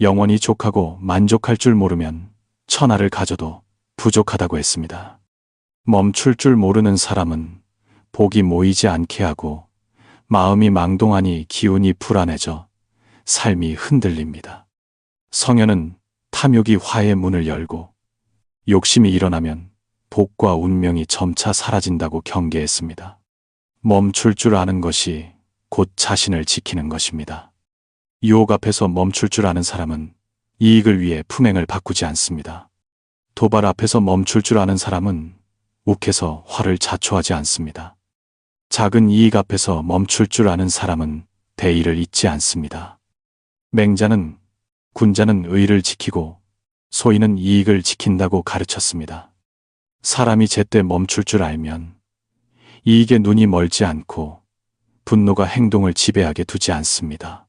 영원히 족하고 만족할 줄 모르면 천하를 가져도 부족하다고 했습니다. 멈출 줄 모르는 사람은 복이 모이지 않게 하고 마음이 망동하니 기운이 불안해져 삶이 흔들립니다. 성현은 탐욕이 화의 문을 열고 욕심이 일어나면 복과 운명이 점차 사라진다고 경계했습니다. 멈출 줄 아는 것이 곧 자신을 지키는 것입니다. 유혹 앞에서 멈출 줄 아는 사람은 이익을 위해 품행을 바꾸지 않습니다. 도발 앞에서 멈출 줄 아는 사람은 욱해서 화를 자초하지 않습니다. 작은 이익 앞에서 멈출 줄 아는 사람은 대의를 잊지 않습니다. 맹자는 군자는 의를 지키고 소인은 이익을 지킨다고 가르쳤습니다. 사람이 제때 멈출 줄 알면 이익에 눈이 멀지 않고 분노가 행동을 지배하게 두지 않습니다.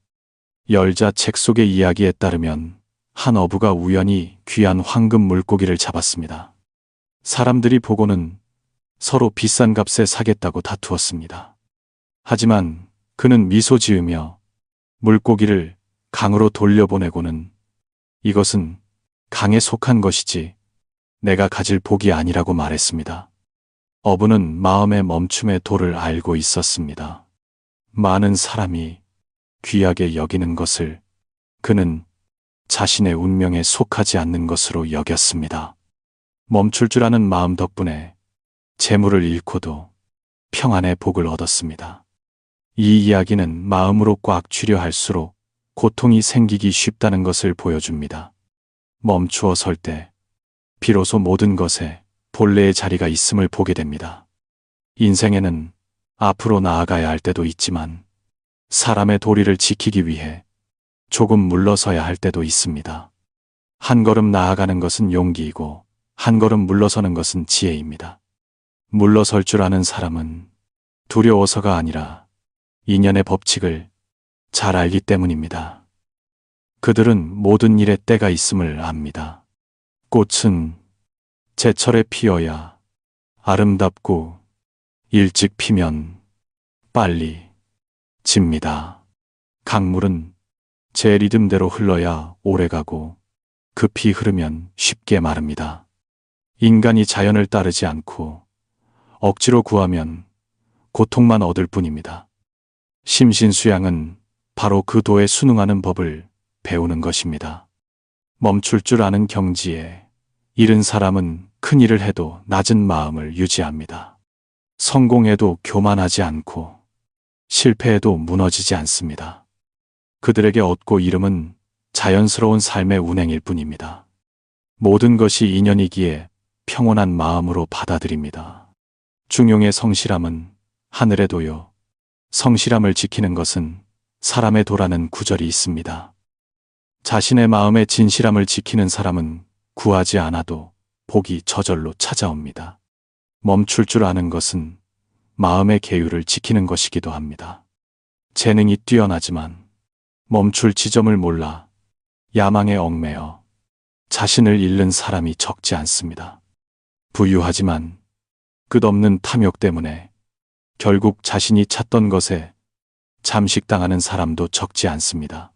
열자 책 속의 이야기에 따르면 한 어부가 우연히 귀한 황금 물고기를 잡았습니다. 사람들이 보고는 서로 비싼 값에 사겠다고 다투었습니다. 하지만 그는 미소 지으며 물고기를 강으로 돌려보내고는 이것은 강에 속한 것이지 내가 가질 복이 아니라고 말했습니다. 어부는 마음의 멈춤의 도를 알고 있었습니다. 많은 사람이 귀하게 여기는 것을 그는 자신의 운명에 속하지 않는 것으로 여겼습니다. 멈출 줄 아는 마음 덕분에 재물을 잃고도 평안의 복을 얻었습니다. 이 이야기는 마음으로 꽉 쥐려 할수록 고통이 생기기 쉽다는 것을 보여줍니다. 멈추어 설 때 비로소 모든 것에 본래의 자리가 있음을 보게 됩니다. 인생에는 앞으로 나아가야 할 때도 있지만 사람의 도리를 지키기 위해 조금 물러서야 할 때도 있습니다. 한 걸음 나아가는 것은 용기이고 한 걸음 물러서는 것은 지혜입니다. 물러설 줄 아는 사람은 두려워서가 아니라 인연의 법칙을 잘 알기 때문입니다. 그들은 모든 일에 때가 있음을 압니다. 꽃은 제철에 피어야 아름답고 일찍 피면 빨리 집니다. 강물은 제 리듬대로 흘러야 오래가고 급히 흐르면 쉽게 마릅니다. 인간이 자연을 따르지 않고 억지로 구하면 고통만 얻을 뿐입니다. 심신수양은 바로 그 도에 순응하는 법을 배우는 것입니다. 멈출 줄 아는 경지에 이른 사람은 큰 일을 해도 낮은 마음을 유지합니다. 성공해도 교만하지 않고 실패해도 무너지지 않습니다. 그들에게 얻고 잃음은 자연스러운 삶의 운행일 뿐입니다. 모든 것이 인연이기에 평온한 마음으로 받아들입니다. 중용의 성실함은 하늘의 도요. 성실함을 지키는 것은 사람의 도라는 구절이 있습니다. 자신의 마음의 진실함을 지키는 사람은 구하지 않아도 복이 저절로 찾아옵니다. 멈출 줄 아는 것은 마음의 계율을 지키는 것이기도 합니다. 재능이 뛰어나지만 멈출 지점을 몰라 야망에 얽매여 자신을 잃는 사람이 적지 않습니다. 부유하지만 끝없는 탐욕 때문에 결국 자신이 찾던 것에 잠식당하는 사람도 적지 않습니다.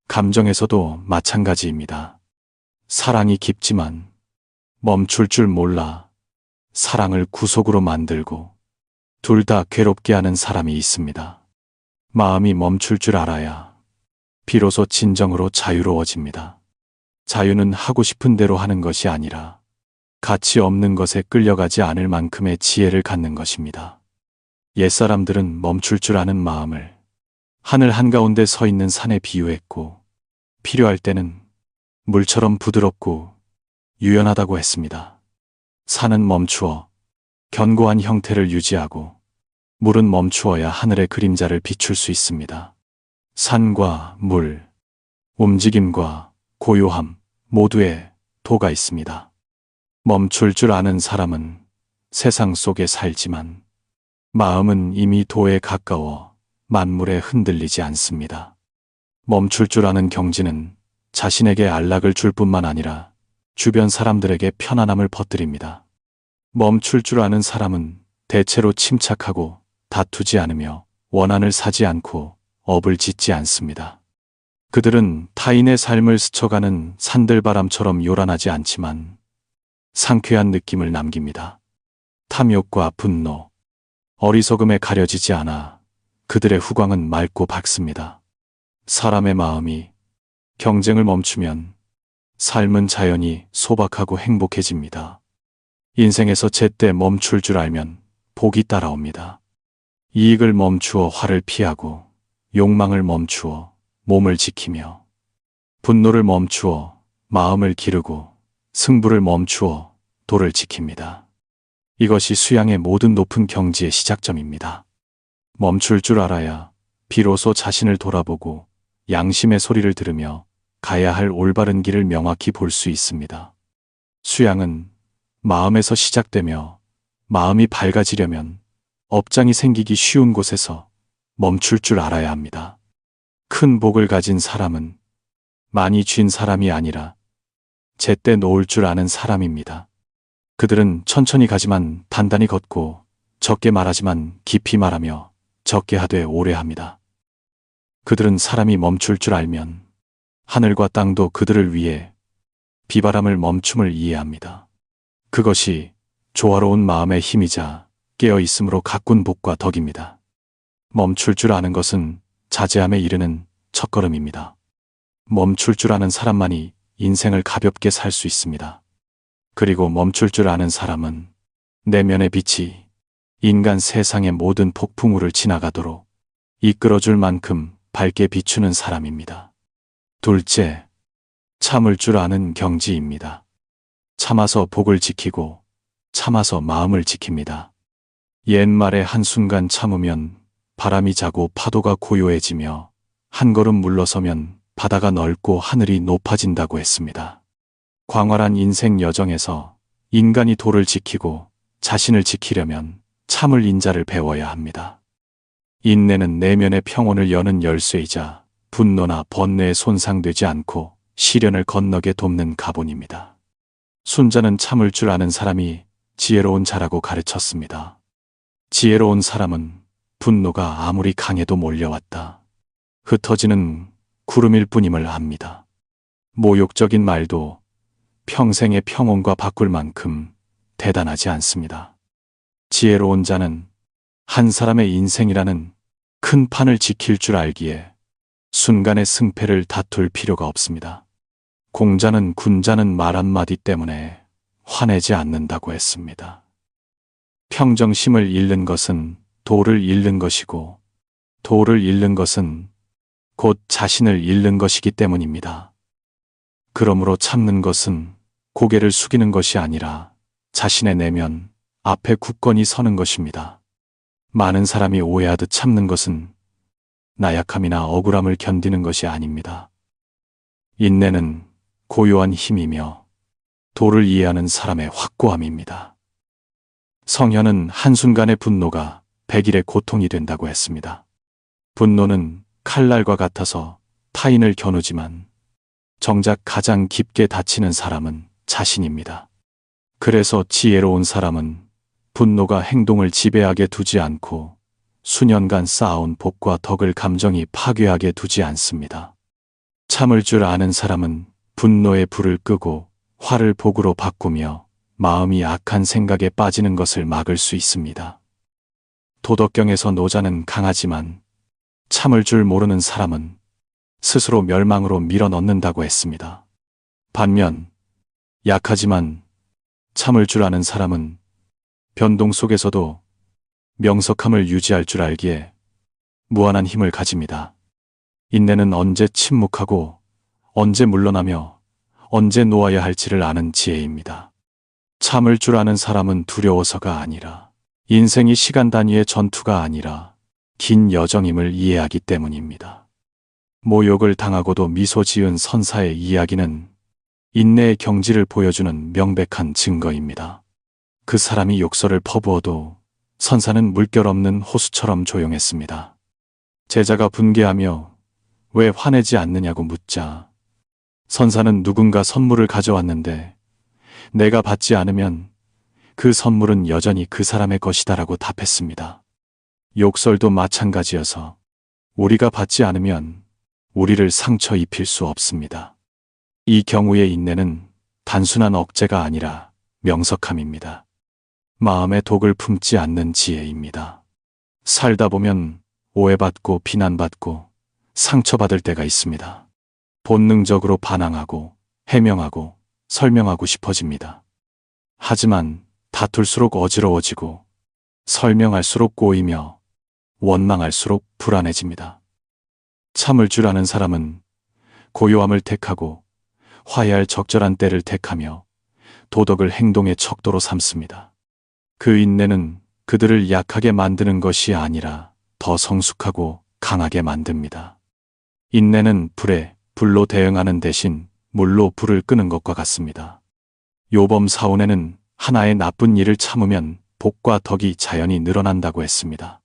감정에서도 마찬가지입니다. 사랑이 깊지만 멈출 줄 몰라 사랑을 구속으로 만들고 둘 다 괴롭게 하는 사람이 있습니다. 마음이 멈출 줄 알아야 비로소 진정으로 자유로워집니다. 자유는 하고 싶은 대로 하는 것이 아니라 가치 없는 것에 끌려가지 않을 만큼의 지혜를 갖는 것입니다. 옛사람들은 멈출 줄 아는 마음을 하늘 한가운데 서 있는 산에 비유했고 필요할 때는 물처럼 부드럽고 유연하다고 했습니다. 산은 멈추어 견고한 형태를 유지하고 물은 멈추어야 하늘의 그림자를 비출 수 있습니다. 산과 물, 움직임과 고요함 모두에 도가 있습니다. 멈출 줄 아는 사람은 세상 속에 살지만 마음은 이미 도에 가까워 만물에 흔들리지 않습니다. 멈출 줄 아는 경지는 자신에게 안락을 줄 뿐만 아니라 주변 사람들에게 편안함을 퍼뜨립니다. 멈출 줄 아는 사람은 대체로 침착하고 다투지 않으며 원한을 사지 않고 업을 짓지 않습니다. 그들은 타인의 삶을 스쳐가는 산들바람처럼 요란하지 않지만 상쾌한 느낌을 남깁니다. 탐욕과 분노, 어리석음에 가려지지 않아 그들의 후광은 맑고 밝습니다. 사람의 마음이 경쟁을 멈추면 삶은 자연히 소박하고 행복해집니다. 인생에서 제때 멈출 줄 알면 복이 따라옵니다. 이익을 멈추어 화를 피하고 욕망을 멈추어 몸을 지키며 분노를 멈추어 마음을 기르고 승부를 멈추어 도를 지킵니다. 이것이 수양의 모든 높은 경지의 시작점입니다. 멈출 줄 알아야 비로소 자신을 돌아보고 양심의 소리를 들으며 가야 할 올바른 길을 명확히 볼 수 있습니다. 수양은 마음에서 시작되며 마음이 밝아지려면 업장이 생기기 쉬운 곳에서 멈출 줄 알아야 합니다. 큰 복을 가진 사람은 많이 쥔 사람이 아니라 제때 놓을 줄 아는 사람입니다. 그들은 천천히 가지만 단단히 걷고 적게 말하지만 깊이 말하며 적게 하되 오래 합니다. 그들은 사람이 멈출 줄 알면 하늘과 땅도 그들을 위해 비바람을 멈춤을 이해합니다. 그것이 조화로운 마음의 힘이자 깨어있음으로 가꾼 복과 덕입니다. 멈출 줄 아는 것은 자제함에 이르는 첫걸음입니다. 멈출 줄 아는 사람만이 인생을 가볍게 살 수 있습니다. 그리고 멈출 줄 아는 사람은 내면의 빛이 인간 세상의 모든 폭풍우를 지나가도록 이끌어줄 만큼 밝게 비추는 사람입니다. 둘째, 참을 줄 아는 경지입니다. 참아서 복을 지키고 참아서 마음을 지킵니다. 옛말에 한순간 참으면 바람이 자고 파도가 고요해지며 한 걸음 물러서면 바다가 넓고 하늘이 높아진다고 했습니다. 광활한 인생 여정에서 인간이 도를 지키고 자신을 지키려면 참을 인자를 배워야 합니다. 인내는 내면의 평온을 여는 열쇠이자 분노나 번뇌에 손상되지 않고 시련을 건너게 돕는 가본입니다. 순자는 참을 줄 아는 사람이 지혜로운 자라고 가르쳤습니다. 지혜로운 사람은 분노가 아무리 강해도 몰려왔다 흩어지는 구름일 뿐임을 압니다. 모욕적인 말도 평생의 평온과 바꿀 만큼 대단하지 않습니다. 지혜로운 자는 한 사람의 인생이라는 큰 판을 지킬 줄 알기에 순간의 승패를 다툴 필요가 없습니다. 공자는 군자는 말 한마디 때문에 화내지 않는다고 했습니다. 평정심을 잃는 것은 도를 잃는 것이고 도를 잃는 것은 곧 자신을 잃는 것이기 때문입니다. 그러므로 참는 것은 고개를 숙이는 것이 아니라 자신의 내면 앞에 굳건히 서는 것입니다. 많은 사람이 오해하듯 참는 것은 나약함이나 억울함을 견디는 것이 아닙니다. 인내는 고요한 힘이며 도를 이해하는 사람의 확고함입니다. 성현은 한순간의 분노가 100일의 고통이 된다고 했습니다. 분노는 칼날과 같아서 타인을 겨누지만 정작 가장 깊게 다치는 사람은 자신입니다. 그래서 지혜로운 사람은 분노가 행동을 지배하게 두지 않고 수년간 쌓아온 복과 덕을 감정이 파괴하게 두지 않습니다. 참을 줄 아는 사람은 분노의 불을 끄고 화를 복으로 바꾸며 마음이 악한 생각에 빠지는 것을 막을 수 있습니다. 도덕경에서 노자는 강하지만 참을 줄 모르는 사람은 스스로 멸망으로 밀어넣는다고 했습니다. 반면 약하지만 참을 줄 아는 사람은 변동 속에서도 명석함을 유지할 줄 알기에 무한한 힘을 가집니다. 인내는 언제 침묵하고 언제 물러나며 언제 놓아야 할지를 아는 지혜입니다. 참을 줄 아는 사람은 두려워서가 아니라, 인생이 시간 단위의 전투가 아니라 긴 여정임을 이해하기 때문입니다. 모욕을 당하고도 미소 지은 선사의 이야기는 인내의 경지를 보여주는 명백한 증거입니다. 그 사람이 욕설을 퍼부어도 선사는 물결 없는 호수처럼 조용했습니다. 제자가 분개하며 왜 화내지 않느냐고 묻자 선사는 누군가 선물을 가져왔는데 내가 받지 않으면 그 선물은 여전히 그 사람의 것이다라고 답했습니다. 욕설도 마찬가지여서 우리가 받지 않으면 우리를 상처 입힐 수 없습니다. 이 경우의 인내는 단순한 억제가 아니라 명석함입니다. 마음에 독을 품지 않는 지혜입니다. 살다 보면 오해받고 비난받고 상처받을 때가 있습니다. 본능적으로 반항하고 해명하고 설명하고 싶어집니다. 하지만 다툴수록 어지러워지고 설명할수록 꼬이며 원망할수록 불안해집니다. 참을 줄 아는 사람은 고요함을 택하고 화해할 적절한 때를 택하며 도덕을 행동의 척도로 삼습니다. 그 인내는 그들을 약하게 만드는 것이 아니라 더 성숙하고 강하게 만듭니다. 인내는 불에 불로 대응하는 대신 물로 불을 끄는 것과 같습니다. 요범 사원에는 하나의 나쁜 일을 참으면 복과 덕이 자연히 늘어난다고 했습니다.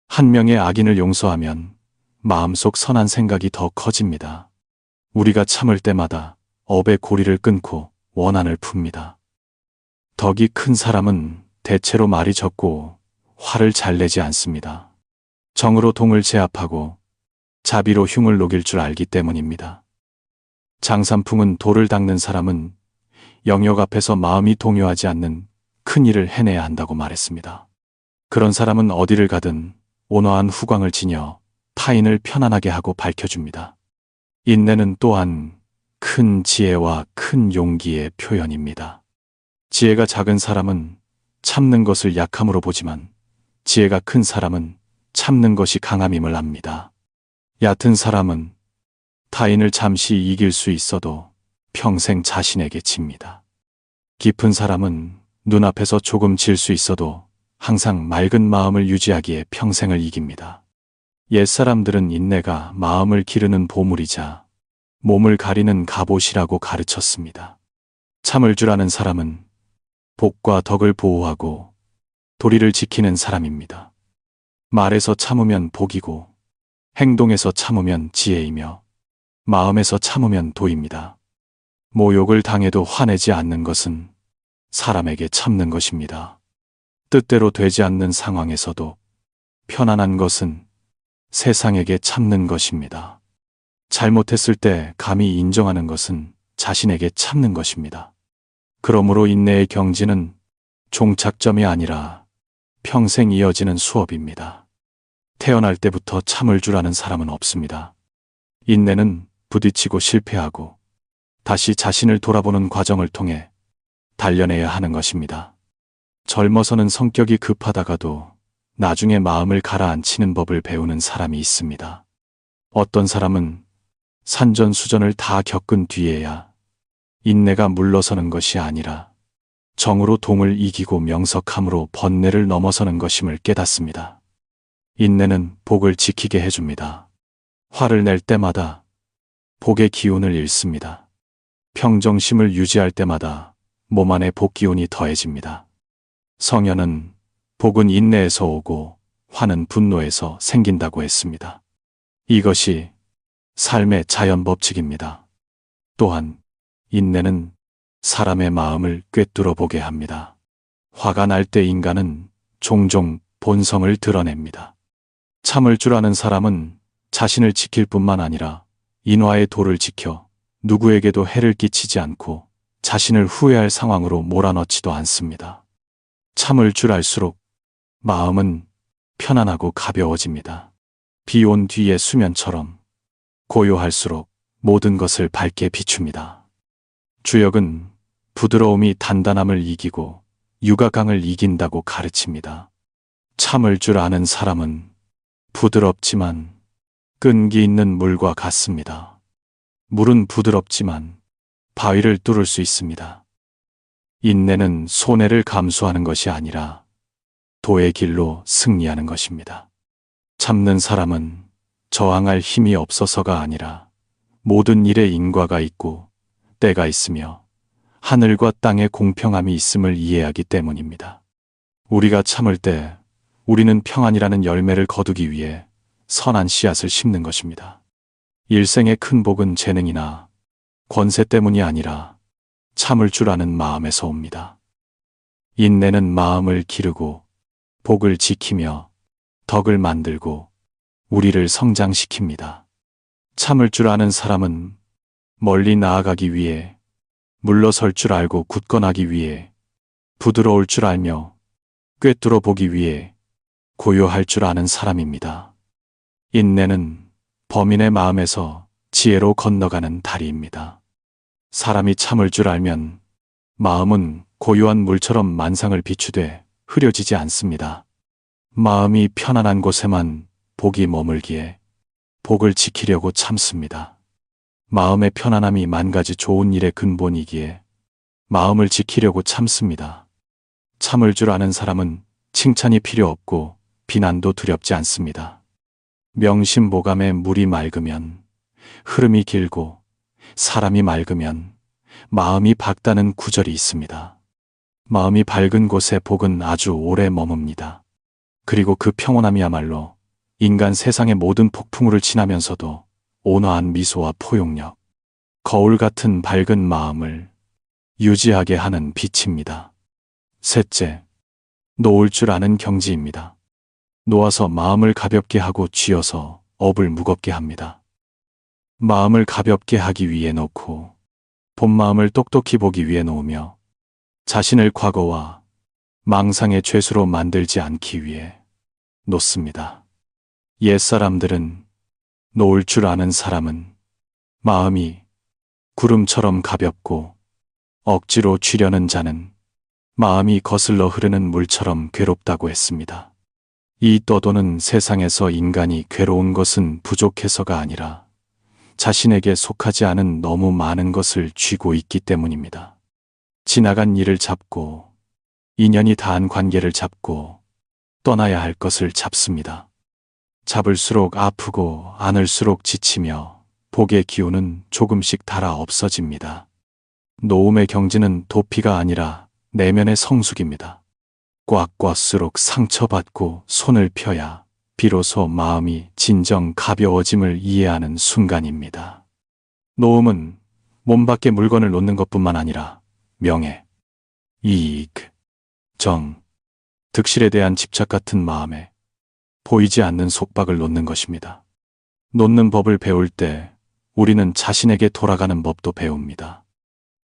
한 명의 악인을 용서하면 마음속 선한 생각이 더 커집니다. 우리가 참을 때마다 업의 고리를 끊고 원한을 풉니다. 덕이 큰 사람은 대체로 말이 적고 화를 잘 내지 않습니다. 정으로 동을 제압하고 자비로 흉을 녹일 줄 알기 때문입니다. 장산풍은 돌을 닦는 사람은 영역 앞에서 마음이 동요하지 않는 큰 일을 해내야 한다고 말했습니다. 그런 사람은 어디를 가든 온화한 후광을 지녀 타인을 편안하게 하고 밝혀줍니다. 인내는 또한 큰 지혜와 큰 용기의 표현입니다. 지혜가 작은 사람은 참는 것을 약함으로 보지만 지혜가 큰 사람은 참는 것이 강함임을 압니다. 얕은 사람은 타인을 잠시 이길 수 있어도 평생 자신에게 집니다. 깊은 사람은 눈앞에서 조금 질 수 있어도 항상 맑은 마음을 유지하기에 평생을 이깁니다. 옛사람들은 인내가 마음을 기르는 보물이자 몸을 가리는 갑옷이라고 가르쳤습니다. 참을 줄 아는 사람은 복과 덕을 보호하고 도리를 지키는 사람입니다. 말에서 참으면 복이고 행동에서 참으면 지혜이며 마음에서 참으면 도입니다. 모욕을 당해도 화내지 않는 것은 사람에게 참는 것입니다. 뜻대로 되지 않는 상황에서도 편안한 것은 세상에게 참는 것입니다. 잘못했을 때 감히 인정하는 것은 자신에게 참는 것입니다. 그러므로 인내의 경지는 종착점이 아니라 평생 이어지는 수업입니다. 태어날 때부터 참을 줄 아는 사람은 없습니다. 인내는 부딪히고 실패하고 다시 자신을 돌아보는 과정을 통해 단련해야 하는 것입니다. 젊어서는 성격이 급하다가도 나중에 마음을 가라앉히는 법을 배우는 사람이 있습니다. 어떤 사람은 산전수전을 다 겪은 뒤에야 인내가 물러서는 것이 아니라 정으로 동을 이기고 명석함으로 번뇌를 넘어서는 것임을 깨닫습니다. 인내는 복을 지키게 해줍니다. 화를 낼 때마다 복의 기운을 잃습니다. 평정심을 유지할 때마다 몸 안에 복 기운이 더해집니다. 성현은 복은 인내에서 오고 화는 분노에서 생긴다고 했습니다. 이것이 삶의 자연 법칙입니다. 또한 인내는 사람의 마음을 꿰뚫어 보게 합니다. 화가 날 때 인간은 종종 본성을 드러냅니다. 참을 줄 아는 사람은 자신을 지킬 뿐만 아니라 인화의 도를 지켜 누구에게도 해를 끼치지 않고 자신을 후회할 상황으로 몰아넣지도 않습니다. 참을 줄 알수록 마음은 편안하고 가벼워집니다. 비 온 뒤의 수면처럼 고요할수록 모든 것을 밝게 비춥니다. 주역은 부드러움이 단단함을 이기고 유가강을 이긴다고 가르칩니다. 참을 줄 아는 사람은 부드럽지만 끈기 있는 물과 같습니다. 물은 부드럽지만 바위를 뚫을 수 있습니다. 인내는 손해를 감수하는 것이 아니라 도의 길로 승리하는 것입니다. 참는 사람은 저항할 힘이 없어서가 아니라 모든 일에 인과가 있고 때가 있으며 하늘과 땅의 공평함이 있음을 이해하기 때문입니다. 우리가 참을 때 우리는 평안이라는 열매를 거두기 위해 선한 씨앗을 심는 것입니다. 일생의 큰 복은 재능이나 권세 때문이 아니라 참을 줄 아는 마음에서 옵니다. 인내는 마음을 기르고 복을 지키며 덕을 만들고 우리를 성장시킵니다. 참을 줄 아는 사람은 멀리 나아가기 위해, 물러설 줄 알고 굳건하기 위해, 부드러울 줄 알며 꿰뚫어 보기 위해 고요할 줄 아는 사람입니다. 인내는 범인의 마음에서 지혜로 건너가는 다리입니다. 사람이 참을 줄 알면 마음은 고요한 물처럼 만상을 비추되 흐려지지 않습니다. 마음이 편안한 곳에만 복이 머물기에 복을 지키려고 참습니다. 마음의 편안함이 만 가지 좋은 일의 근본이기에 마음을 지키려고 참습니다. 참을 줄 아는 사람은 칭찬이 필요 없고 비난도 두렵지 않습니다. 명심보감에 물이 맑으면 흐름이 길고 사람이 맑으면 마음이 밝다는 구절이 있습니다. 마음이 밝은 곳에 복은 아주 오래 머뭅니다. 그리고 그 평온함이야말로 인간 세상의 모든 폭풍우를 지나면서도 온화한 미소와 포용력, 거울 같은 밝은 마음을 유지하게 하는 빛입니다. 셋째, 놓을 줄 아는 경지입니다. 놓아서 마음을 가볍게 하고 쥐어서 업을 무겁게 합니다. 마음을 가볍게 하기 위해 놓고 본 마음을 똑똑히 보기 위해 놓으며 자신을 과거와 망상의 죄수로 만들지 않기 위해 놓습니다. 옛사람들은 놓을 줄 아는 사람은 마음이 구름처럼 가볍고 억지로 쥐려는 자는 마음이 거슬러 흐르는 물처럼 괴롭다고 했습니다. 이 떠도는 세상에서 인간이 괴로운 것은 부족해서가 아니라 자신에게 속하지 않은 너무 많은 것을 쥐고 있기 때문입니다. 지나간 일을 잡고 인연이 닿은 관계를 잡고 떠나야 할 것을 잡습니다. 잡을수록 아프고 안을수록 지치며 복의 기운은 조금씩 닳아 없어집니다. 놓음의 경지는 도피가 아니라 내면의 성숙입니다. 꽉 꽉수록 상처받고 손을 펴야 비로소 마음이 진정 가벼워짐을 이해하는 순간입니다. 놓음은 몸 밖에 물건을 놓는 것뿐만 아니라 명예, 이익, 정, 득실에 대한 집착 같은 마음에 보이지 않는 속박을 놓는 것입니다. 놓는 법을 배울 때 우리는 자신에게 돌아가는 법도 배웁니다.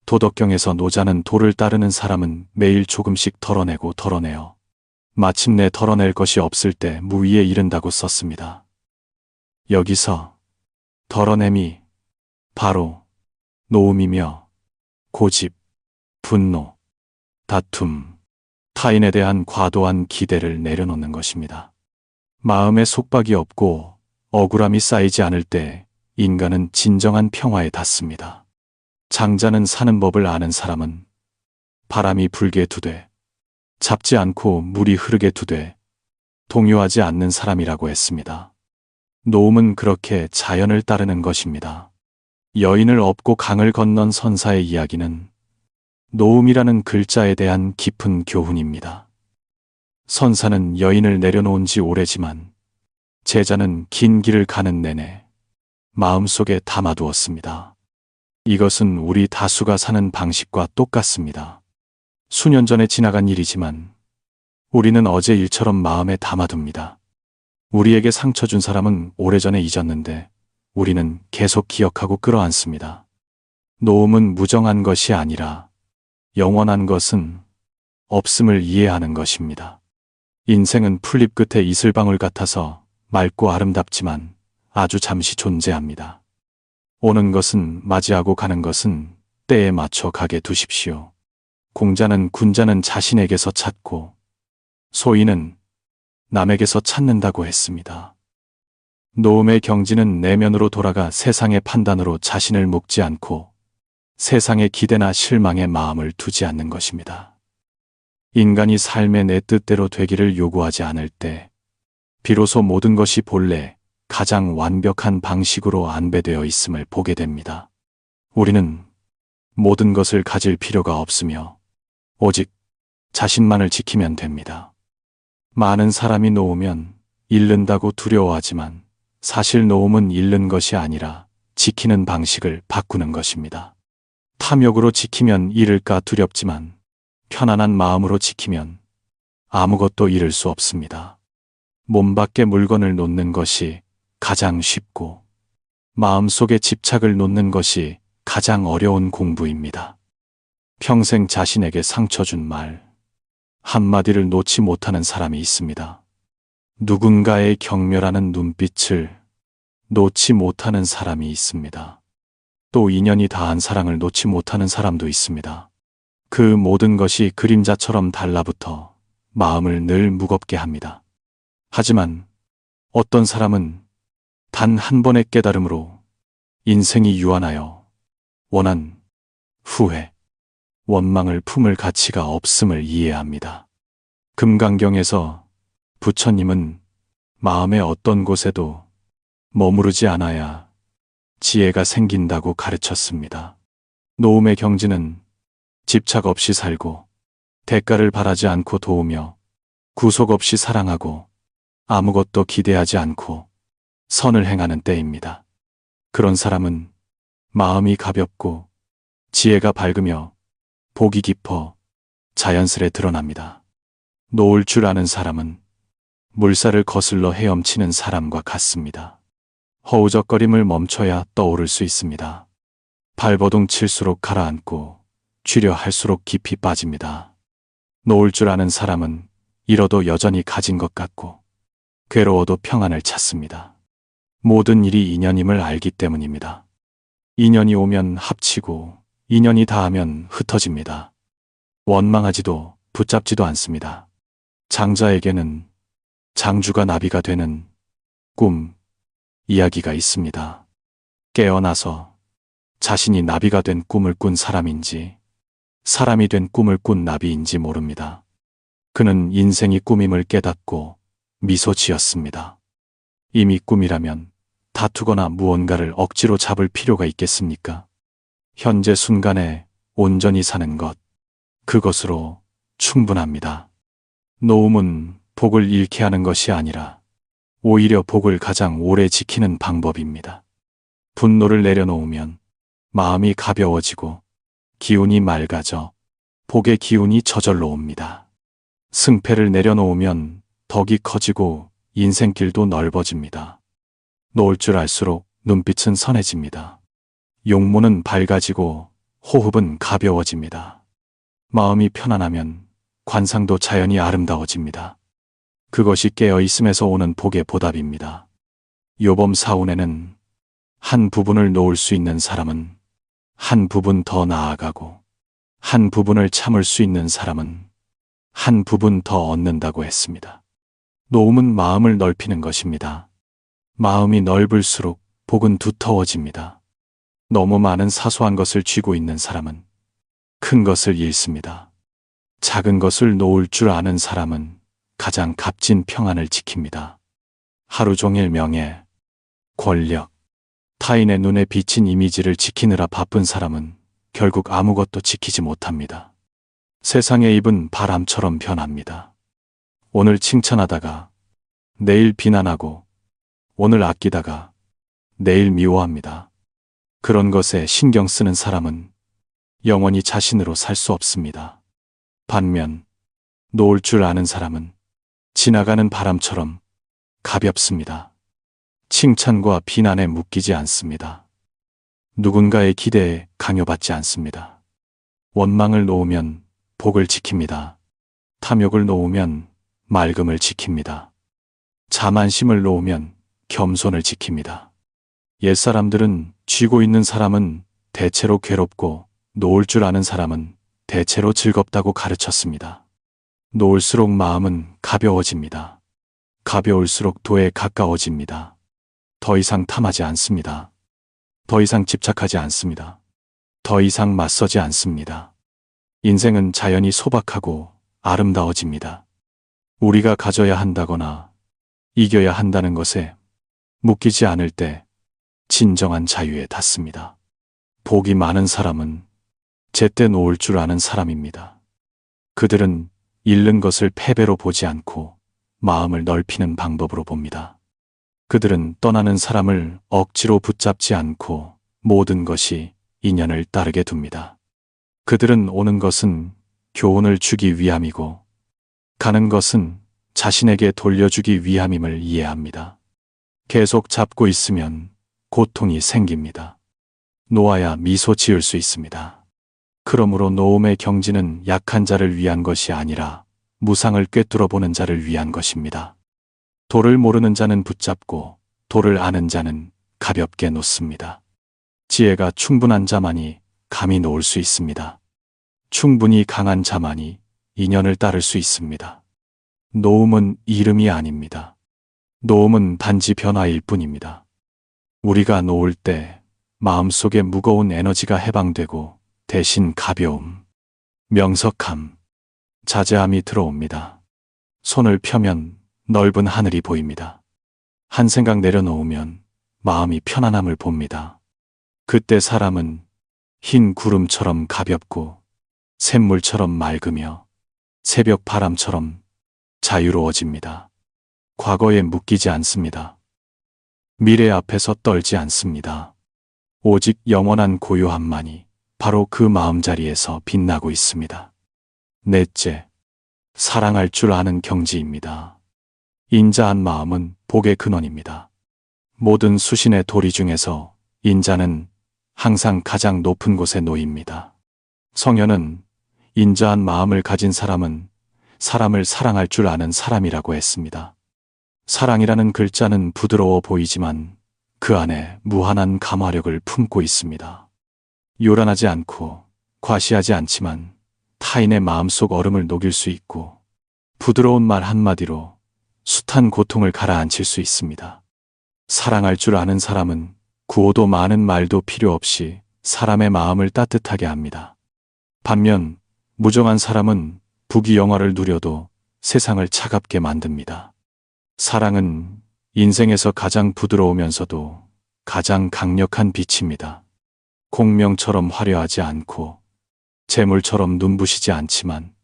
도덕경에서 노자는 도를 따르는 사람은 매일 조금씩 덜어내고 덜어내어 마침내 덜어낼 것이 없을 때 무위에 이른다고 썼습니다. 여기서 덜어냄이 바로 놓음이며 고집, 분노, 다툼, 타인에 대한 과도한 기대를 내려놓는 것입니다. 마음에 속박이 없고 억울함이 쌓이지 않을 때 인간은 진정한 평화에 닿습니다. 장자는 사는 법을 아는 사람은 바람이 불게 두되 잡지 않고 물이 흐르게 두되 동요하지 않는 사람이라고 했습니다. 놓음은 그렇게 자연을 따르는 것입니다. 여인을 업고 강을 건넌 선사의 이야기는 놓음이라는 글자에 대한 깊은 교훈입니다. 선사는 여인을 내려놓은 지 오래지만 제자는 긴 길을 가는 내내 마음속에 담아두었습니다. 이것은 우리 다수가 사는 방식과 똑같습니다. 수년 전에 지나간 일이지만 우리는 어제 일처럼 마음에 담아둡니다. 우리에게 상처 준 사람은 오래전에 잊었는데 우리는 계속 기억하고 끌어안습니다. 놓음은 무정한 것이 아니라 영원한 것은 없음을 이해하는 것입니다. 인생은 풀잎 끝에 이슬방울 같아서 맑고 아름답지만 아주 잠시 존재합니다. 오는 것은 맞이하고 가는 것은 때에 맞춰 가게 두십시오. 공자는 군자는 자신에게서 찾고 소인은 남에게서 찾는다고 했습니다. 놓음의 경지는 내면으로 돌아가 세상의 판단으로 자신을 묶지 않고 세상의 기대나 실망에 마음을 두지 않는 것입니다. 인간이 삶의 내 뜻대로 되기를 요구하지 않을 때, 비로소 모든 것이 본래 가장 완벽한 방식으로 안배되어 있음을 보게 됩니다. 우리는 모든 것을 가질 필요가 없으며, 오직 자신만을 지키면 됩니다. 많은 사람이 놓으면 잃는다고 두려워하지만, 사실 놓음은 잃는 것이 아니라 지키는 방식을 바꾸는 것입니다. 탐욕으로 지키면 잃을까 두렵지만, 편안한 마음으로 지키면 아무것도 잃을 수 없습니다. 몸 밖에 물건을 놓는 것이 가장 쉽고, 마음속에 집착을 놓는 것이 가장 어려운 공부입니다. 평생 자신에게 상처 준 말 한마디를 놓지 못하는 사람이 있습니다. 누군가의 경멸하는 눈빛을 놓지 못하는 사람이 있습니다. 또 인연이 다한 사랑을 놓지 못하는 사람도 있습니다. 그 모든 것이 그림자처럼 달라붙어 마음을 늘 무겁게 합니다. 하지만 어떤 사람은 단 한 번의 깨달음으로 인생이 유한하여 원한 후회, 원망을 품을 가치가 없음을 이해합니다. 금강경에서 부처님은 마음의 어떤 곳에도 머무르지 않아야 지혜가 생긴다고 가르쳤습니다. 노음의 경지는 집착 없이 살고, 대가를 바라지 않고 도우며, 구속 없이 사랑하고, 아무것도 기대하지 않고 선을 행하는 때입니다. 그런 사람은 마음이 가볍고 지혜가 밝으며 복이 깊어 자연스레 드러납니다. 놓을 줄 아는 사람은 물살을 거슬러 헤엄치는 사람과 같습니다. 허우적거림을 멈춰야 떠오를 수 있습니다. 발버둥 칠수록 가라앉고 쥐려 할수록 깊이 빠집니다. 놓을 줄 아는 사람은 잃어도 여전히 가진 것 같고, 괴로워도 평안을 찾습니다. 모든 일이 인연임을 알기 때문입니다. 인연이 오면 합치고 인연이 다하면 흩어집니다. 원망하지도 붙잡지도 않습니다. 장자에게는 장주가 나비가 되는 꿈 이야기가 있습니다. 깨어나서 자신이 나비가 된 꿈을 꾼 사람인지 사람이 된 꿈을 꾼 나비인지 모릅니다. 그는 인생이 꿈임을 깨닫고 미소 지었습니다. 이미 꿈이라면 다투거나 무언가를 억지로 잡을 필요가 있겠습니까? 현재 순간에 온전히 사는 것, 그것으로 충분합니다. 노움은 복을 잃게 하는 것이 아니라 오히려 복을 가장 오래 지키는 방법입니다. 분노를 내려놓으면 마음이 가벼워지고 기운이 맑아져 복의 기운이 저절로 옵니다. 승패를 내려놓으면 덕이 커지고 인생길도 넓어집니다. 놓을 줄 알수록 눈빛은 선해집니다. 용모는 밝아지고 호흡은 가벼워집니다. 마음이 편안하면 관상도 자연히 아름다워집니다. 그것이 깨어있음에서 오는 복의 보답입니다. 요범 사운에는 한 부분을 놓을 수 있는 사람은 한 부분 더 나아가고, 한 부분을 참을 수 있는 사람은 한 부분 더 얻는다고 했습니다. 놓음은 마음을 넓히는 것입니다. 마음이 넓을수록 복은 두터워집니다. 너무 많은 사소한 것을 쥐고 있는 사람은 큰 것을 잃습니다. 작은 것을 놓을 줄 아는 사람은 가장 값진 평안을 지킵니다. 하루 종일 명예, 권력, 타인의 눈에 비친 이미지를 지키느라 바쁜 사람은 결국 아무것도 지키지 못합니다. 세상의 입은 바람처럼 변합니다. 오늘 칭찬하다가 내일 비난하고, 오늘 아끼다가 내일 미워합니다. 그런 것에 신경 쓰는 사람은 영원히 자신으로 살 수 없습니다. 반면 놓을 줄 아는 사람은 지나가는 바람처럼 가볍습니다. 칭찬과 비난에 묶이지 않습니다. 누군가의 기대에 강요받지 않습니다. 원망을 놓으면 복을 지킵니다. 탐욕을 놓으면 맑음을 지킵니다. 자만심을 놓으면 겸손을 지킵니다. 옛사람들은 쥐고 있는 사람은 대체로 괴롭고 놓을 줄 아는 사람은 대체로 즐겁다고 가르쳤습니다. 놓을수록 마음은 가벼워집니다. 가벼울수록 도에 가까워집니다. 더 이상 탐하지 않습니다. 더 이상 집착하지 않습니다. 더 이상 맞서지 않습니다. 인생은 자연히 소박하고 아름다워집니다. 우리가 가져야 한다거나 이겨야 한다는 것에 묶이지 않을 때 진정한 자유에 닿습니다. 복이 많은 사람은 제때 놓을 줄 아는 사람입니다. 그들은 잃는 것을 패배로 보지 않고 마음을 넓히는 방법으로 봅니다. 그들은 떠나는 사람을 억지로 붙잡지 않고 모든 것이 인연을 따르게 둡니다. 그들은 오는 것은 교훈을 주기 위함이고 가는 것은 자신에게 돌려주기 위함임을 이해합니다. 계속 잡고 있으면 고통이 생깁니다. 놓아야 미소 지을 수 있습니다. 그러므로 놓음의 경지는 약한 자를 위한 것이 아니라 무상을 꿰뚫어 보는 자를 위한 것입니다. 도를 모르는 자는 붙잡고 도를 아는 자는 가볍게 놓습니다. 지혜가 충분한 자만이 감히 놓을 수 있습니다. 충분히 강한 자만이 인연을 따를 수 있습니다. 놓음은 이름이 아닙니다. 놓음은 단지 변화일 뿐입니다. 우리가 놓을 때 마음속에 무거운 에너지가 해방되고 대신 가벼움, 명석함, 자제함이 들어옵니다. 손을 펴면 넓은 하늘이 보입니다. 한 생각 내려놓으면 마음이 편안함을 봅니다. 그때 사람은 흰 구름처럼 가볍고 샘물처럼 맑으며 새벽 바람처럼 자유로워집니다. 과거에 묶이지 않습니다. 미래 앞에서 떨지 않습니다. 오직 영원한 고요함만이 바로 그 마음자리에서 빛나고 있습니다. 넷째, 사랑할 줄 아는 경지입니다. 인자한 마음은 복의 근원입니다. 모든 수신의 도리 중에서 인자는 항상 가장 높은 곳에 놓입니다. 성현은 인자한 마음을 가진 사람은 사람을 사랑할 줄 아는 사람이라고 했습니다. 사랑이라는 글자는 부드러워 보이지만 그 안에 무한한 감화력을 품고 있습니다. 요란하지 않고 과시하지 않지만 타인의 마음속 얼음을 녹일 수 있고 부드러운 말 한마디로 숱한 고통을 가라앉힐 수 있습니다. 사랑할 줄 아는 사람은 구호도 많은 말도 필요 없이 사람의 마음을 따뜻하게 합니다. 반면 무정한 사람은 부귀영화를 누려도 세상을 차갑게 만듭니다. 사랑은 인생에서 가장 부드러우면서도 가장 강력한 빛입니다. 공명처럼 화려하지 않고 재물처럼 눈부시지 않지만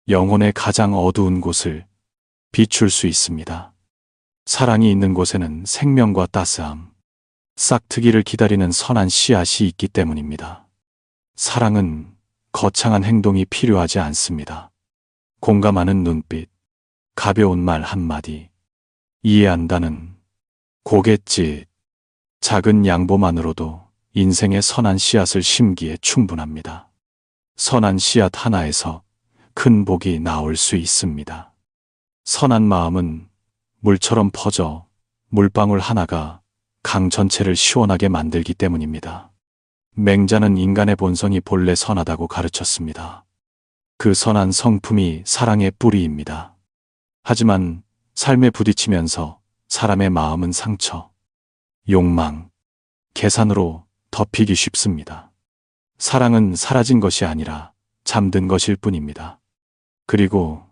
영혼의 가장 어두운 곳을 비출 수 있습니다. 사랑이 있는 곳에는 생명과 따스함, 싹트기를 기다리는 선한 씨앗이 있기 때문입니다. 사랑은 거창한 행동이 필요하지 않습니다. 공감하는 눈빛, 가벼운 말 한마디, 이해한다는 고갯짓, 작은 양보만으로도 인생의 선한 씨앗을 심기에 충분합니다. 선한 씨앗 하나에서 큰 복이 나올 수 있습니다. 선한 마음은 물처럼 퍼져 물방울 하나가 강 전체를 시원하게 만들기 때문입니다. 맹자는 인간의 본성이 본래 선하다고 가르쳤습니다. 그 선한 성품이 사랑의 뿌리입니다. 하지만 삶에 부딪히면서 사람의 마음은 상처, 욕망, 계산으로 덮이기 쉽습니다. 사랑은 사라진 것이 아니라 잠든 것일 뿐입니다. 그리고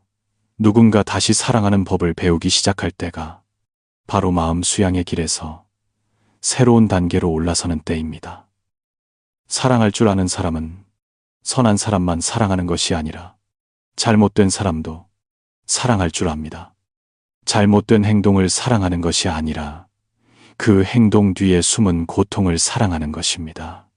누군가 다시 사랑하는 법을 배우기 시작할 때가 바로 마음 수양의 길에서 새로운 단계로 올라서는 때입니다. 사랑할 줄 아는 사람은 선한 사람만 사랑하는 것이 아니라 잘못된 사람도 사랑할 줄 압니다. 잘못된 행동을 사랑하는 것이 아니라 그 행동 뒤에 숨은 고통을 사랑하는 것입니다.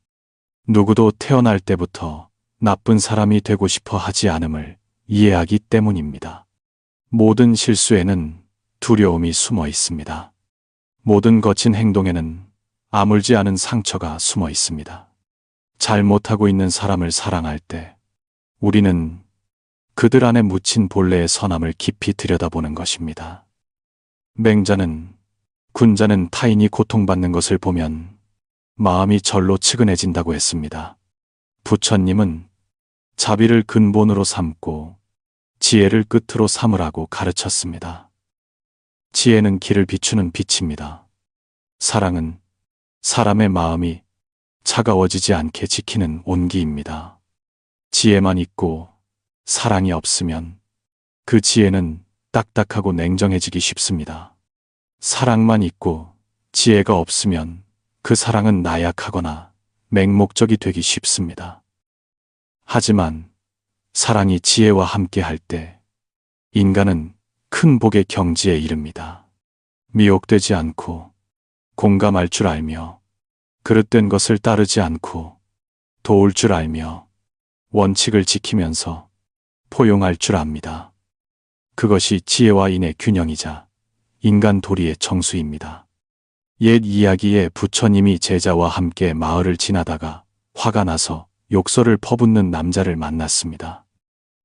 누구도 태어날 때부터 나쁜 사람이 되고 싶어 하지 않음을 이해하기 때문입니다. 모든 실수에는 두려움이 숨어 있습니다. 모든 거친 행동에는 아물지 않은 상처가 숨어 있습니다. 잘못하고 있는 사람을 사랑할 때 우리는 그들 안에 묻힌 본래의 선함을 깊이 들여다보는 것입니다. 맹자는 군자는 타인이 고통받는 것을 보면 마음이 절로 측은해진다고 했습니다. 부처님은 자비를 근본으로 삼고 지혜를 끝으로 삼으라고 가르쳤습니다. 지혜는 길을 비추는 빛입니다. 사랑은 사람의 마음이 차가워지지 않게 지키는 온기입니다. 지혜만 있고 사랑이 없으면 그 지혜는 딱딱하고 냉정해지기 쉽습니다. 사랑만 있고 지혜가 없으면 그 사랑은 나약하거나 맹목적이 되기 쉽습니다. 하지만 사랑이 지혜와 함께 할 때 인간은 큰 복의 경지에 이릅니다. 미혹되지 않고 공감할 줄 알며 그릇된 것을 따르지 않고 도울 줄 알며 원칙을 지키면서 포용할 줄 압니다. 그것이 지혜와 인의 균형이자 인간 도리의 정수입니다. 옛 이야기에 부처님이 제자와 함께 마을을 지나다가 화가 나서 욕설을 퍼붓는 남자를 만났습니다.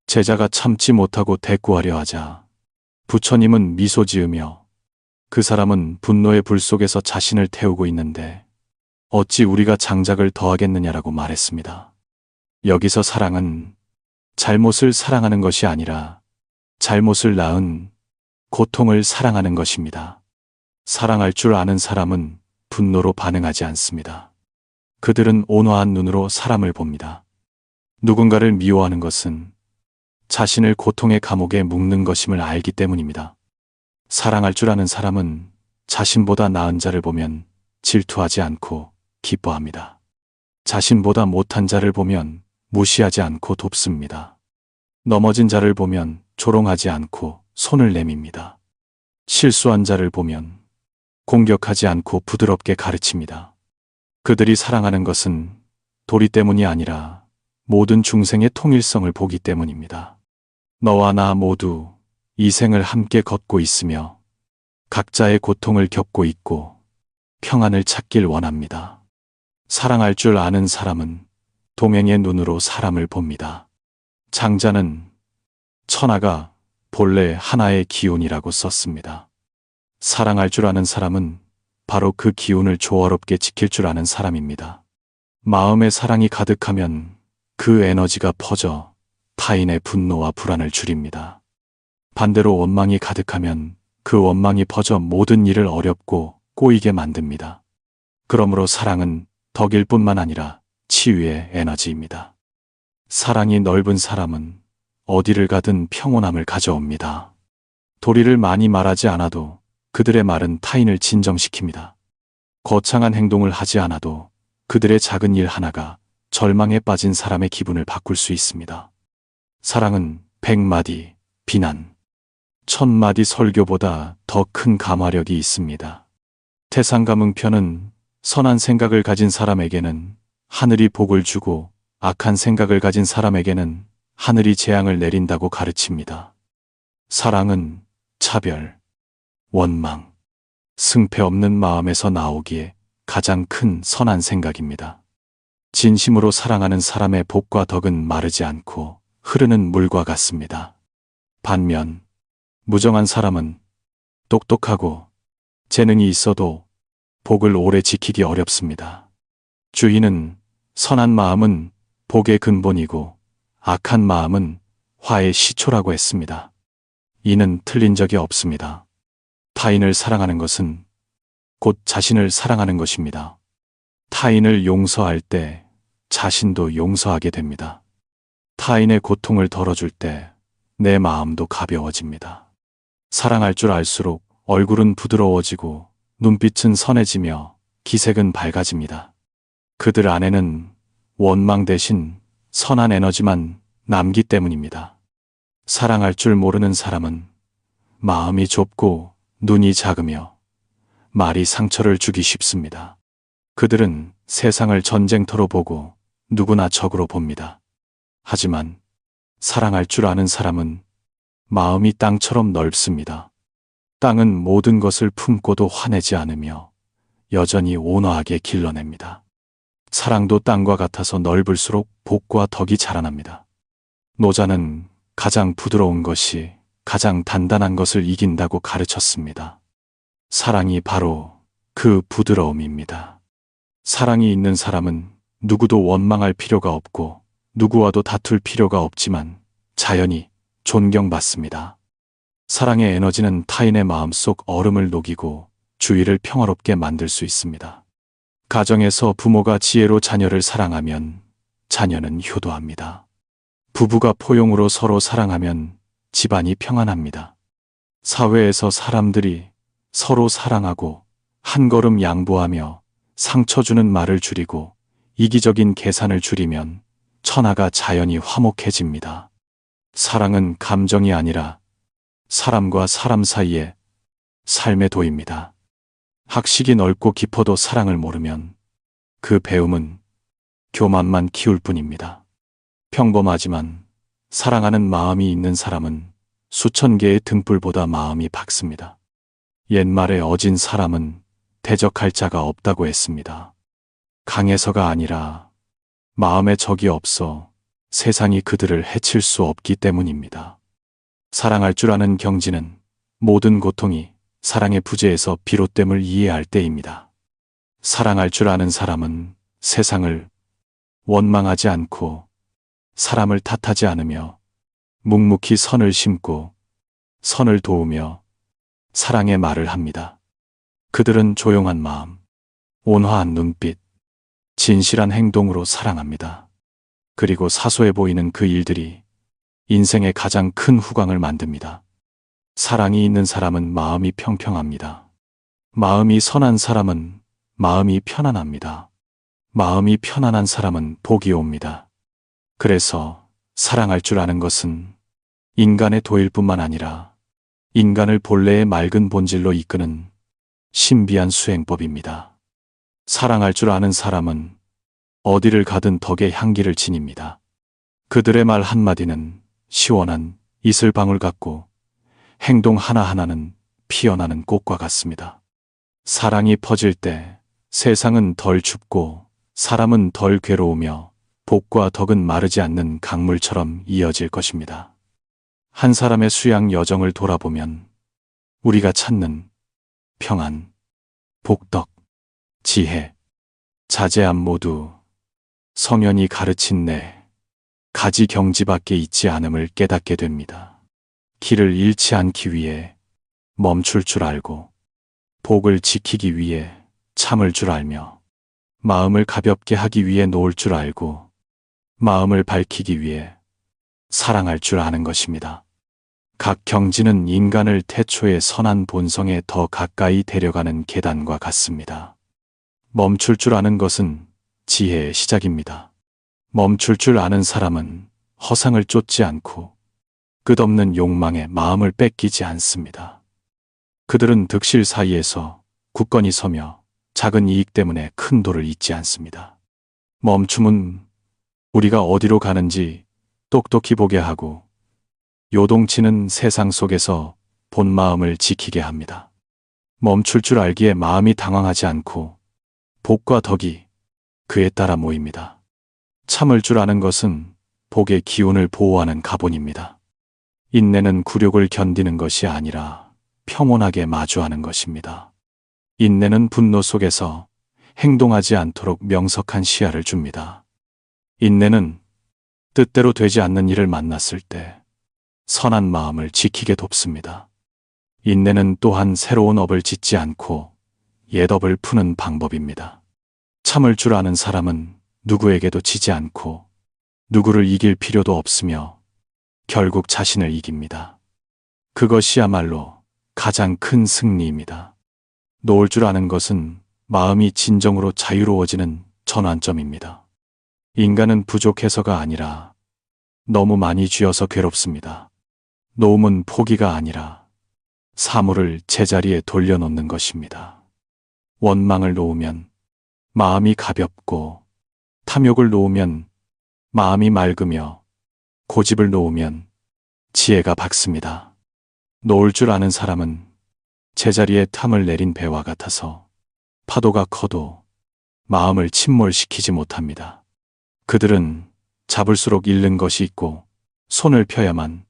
제자가 참지 못하고 대꾸하려 하자 부처님은 미소 지으며 그 사람은 분노의 불 속에서 자신을 태우고 있는데 어찌 우리가 장작을 더하겠느냐라고 말했습니다. 여기서 사랑은 잘못을 사랑하는 것이 아니라 잘못을 낳은 고통을 사랑하는 것입니다. 사랑할 줄 아는 사람은 분노로 반응하지 않습니다. 그들은 온화한 눈으로 사람을 봅니다. 누군가를 미워하는 것은 자신을 고통의 감옥에 묶는 것임을 알기 때문입니다. 사랑할 줄 아는 사람은 자신보다 나은 자를 보면 질투하지 않고 기뻐합니다. 자신보다 못한 자를 보면 무시하지 않고 돕습니다. 넘어진 자를 보면 조롱하지 않고 손을 내밉니다. 실수한 자를 보면 공격하지 않고 부드럽게 가르칩니다. 그들이 사랑하는 것은 도리 때문이 아니라 모든 중생의 통일성을 보기 때문입니다. 너와 나 모두 이 생을 함께 걷고 있으며 각자의 고통을 겪고 있고 평안을 찾길 원합니다. 사랑할 줄 아는 사람은 동행의 눈으로 사람을 봅니다. 장자는 천하가 본래 하나의 기운이라고 썼습니다. 사랑할 줄 아는 사람은 바로 그 기운을 조화롭게 지킬 줄 아는 사람입니다. 마음에 사랑이 가득하면 그 에너지가 퍼져 타인의 분노와 불안을 줄입니다. 반대로 원망이 가득하면 그 원망이 퍼져 모든 일을 어렵고 꼬이게 만듭니다. 그러므로 사랑은 덕일 뿐만 아니라 치유의 에너지입니다. 사랑이 넓은 사람은 어디를 가든 평온함을 가져옵니다. 도리를 많이 말하지 않아도 그들의 말은 타인을 진정시킵니다. 거창한 행동을 하지 않아도 그들의 작은 일 하나가 절망에 빠진 사람의 기분을 바꿀 수 있습니다. 사랑은 100마디 비난, 1000마디 설교보다 더 큰 감화력이 있습니다. 태상가문편은 선한 생각을 가진 사람에게는 하늘이 복을 주고 악한 생각을 가진 사람에게는 하늘이 재앙을 내린다고 가르칩니다. 사랑은 차별, 원망, 승패 없는 마음에서 나오기에 가장 큰 선한 생각입니다. 진심으로 사랑하는 사람의 복과 덕은 마르지 않고 흐르는 물과 같습니다. 반면 무정한 사람은 똑똑하고 재능이 있어도 복을 오래 지키기 어렵습니다. 주인은 선한 마음은 복의 근본이고 악한 마음은 화의 시초라고 했습니다. 이는 틀린 적이 없습니다. 타인을 사랑하는 것은 곧 자신을 사랑하는 것입니다. 타인을 용서할 때 자신도 용서하게 됩니다. 타인의 고통을 덜어줄 때 내 마음도 가벼워집니다. 사랑할 줄 알수록 얼굴은 부드러워지고 눈빛은 선해지며 기색은 밝아집니다. 그들 안에는 원망 대신 선한 에너지만 남기 때문입니다. 사랑할 줄 모르는 사람은 마음이 좁고 눈이 작으며 말이 상처를 주기 쉽습니다. 그들은 세상을 전쟁터로 보고 누구나 적으로 봅니다. 하지만 사랑할 줄 아는 사람은 마음이 땅처럼 넓습니다. 땅은 모든 것을 품고도 화내지 않으며 여전히 온화하게 길러냅니다. 사랑도 땅과 같아서 넓을수록 복과 덕이 자라납니다. 노자는 가장 부드러운 것이 가장 단단한 것을 이긴다고 가르쳤습니다. 사랑이 바로 그 부드러움입니다. 사랑이 있는 사람은 누구도 원망할 필요가 없고 누구와도 다툴 필요가 없지만 자연히 존경받습니다. 사랑의 에너지는 타인의 마음속 얼음을 녹이고 주위를 평화롭게 만들 수 있습니다. 가정에서 부모가 지혜로 자녀를 사랑하면 자녀는 효도합니다. 부부가 포용으로 서로 사랑하면 집안이 평안합니다. 사회에서 사람들이 서로 사랑하고 한 걸음 양보하며 상처 주는 말을 줄이고 이기적인 계산을 줄이면 천하가 자연히 화목해집니다. 사랑은 감정이 아니라 사람과 사람 사이의 삶의 도입니다. 학식이 넓고 깊어도 사랑을 모르면 그 배움은 교만만 키울 뿐입니다. 평범하지만 사랑하는 마음이 있는 사람은 수천 개의 등불보다 마음이 밝습니다. 옛말에 어진 사람은 대적할 자가 없다고 했습니다. 강해서가 아니라 마음에 적이 없어 세상이 그들을 해칠 수 없기 때문입니다. 사랑할 줄 아는 경지는 모든 고통이 사랑의 부재에서 비롯됨을 이해할 때입니다. 사랑할 줄 아는 사람은 세상을 원망하지 않고 사람을 탓하지 않으며 묵묵히 선을 심고 선을 도우며 사랑의 말을 합니다. 그들은 조용한 마음, 온화한 눈빛, 진실한 행동으로 사랑합니다. 그리고 사소해 보이는 그 일들이 인생의 가장 큰 후광을 만듭니다. 사랑이 있는 사람은 마음이 평평합니다. 마음이 선한 사람은 마음이 편안합니다. 마음이 편안한 사람은 복이 옵니다. 그래서 사랑할 줄 아는 것은 인간의 도일 뿐만 아니라 인간을 본래의 맑은 본질로 이끄는 신비한 수행법입니다. 사랑할 줄 아는 사람은 어디를 가든 덕의 향기를 지닙니다. 그들의 말 한마디는 시원한 이슬방울 같고 행동 하나하나는 피어나는 꽃과 같습니다. 사랑이 퍼질 때 세상은 덜 춥고 사람은 덜 괴로우며 복과 덕은 마르지 않는 강물처럼 이어질 것입니다. 한 사람의 수양 여정을 돌아보면 우리가 찾는 평안, 복덕, 지혜, 자제함 모두 성현이 가르친 내 가지 경지밖에 있지 않음을 깨닫게 됩니다. 길을 잃지 않기 위해 멈출 줄 알고 복을 지키기 위해 참을 줄 알며 마음을 가볍게 하기 위해 놓을 줄 알고 마음을 밝히기 위해 사랑할 줄 아는 것입니다. 각 경지는 인간을 태초의 선한 본성에 더 가까이 데려가는 계단과 같습니다. 멈출 줄 아는 것은 지혜의 시작입니다. 멈출 줄 아는 사람은 허상을 쫓지 않고 끝없는 욕망에 마음을 뺏기지 않습니다. 그들은 득실 사이에서 굳건히 서며 작은 이익 때문에 큰 도를 잇지 않습니다. 멈춤은 우리가 어디로 가는지 똑똑히 보게 하고 요동치는 세상 속에서 본 마음을 지키게 합니다. 멈출 줄 알기에 마음이 당황하지 않고 복과 덕이 그에 따라 모입니다. 참을 줄 아는 것은 복의 기운을 보호하는 가본입니다. 인내는 굴욕을 견디는 것이 아니라 평온하게 마주하는 것입니다. 인내는 분노 속에서 행동하지 않도록 명석한 시야를 줍니다. 인내는 뜻대로 되지 않는 일을 만났을 때 선한 마음을 지키게 돕습니다. 인내는 또한 새로운 업을 짓지 않고 옛 업을 푸는 방법입니다. 참을 줄 아는 사람은 누구에게도 지지 않고 누구를 이길 필요도 없으며 결국 자신을 이깁니다. 그것이야말로 가장 큰 승리입니다. 놓을 줄 아는 것은 마음이 진정으로 자유로워지는 전환점입니다. 인간은 부족해서가 아니라 너무 많이 쥐어서 괴롭습니다. 놓음은 포기가 아니라 사물을 제자리에 돌려놓는 것입니다. 원망을 놓으면 마음이 가볍고 탐욕을 놓으면 마음이 맑으며 고집을 놓으면 지혜가 밝습니다. 놓을 줄 아는 사람은 제자리에 탐을 내린 배와 같아서 파도가 커도 마음을 침몰시키지 못합니다. 그들은 잡을수록 잃는 것이 있고 손을 펴야만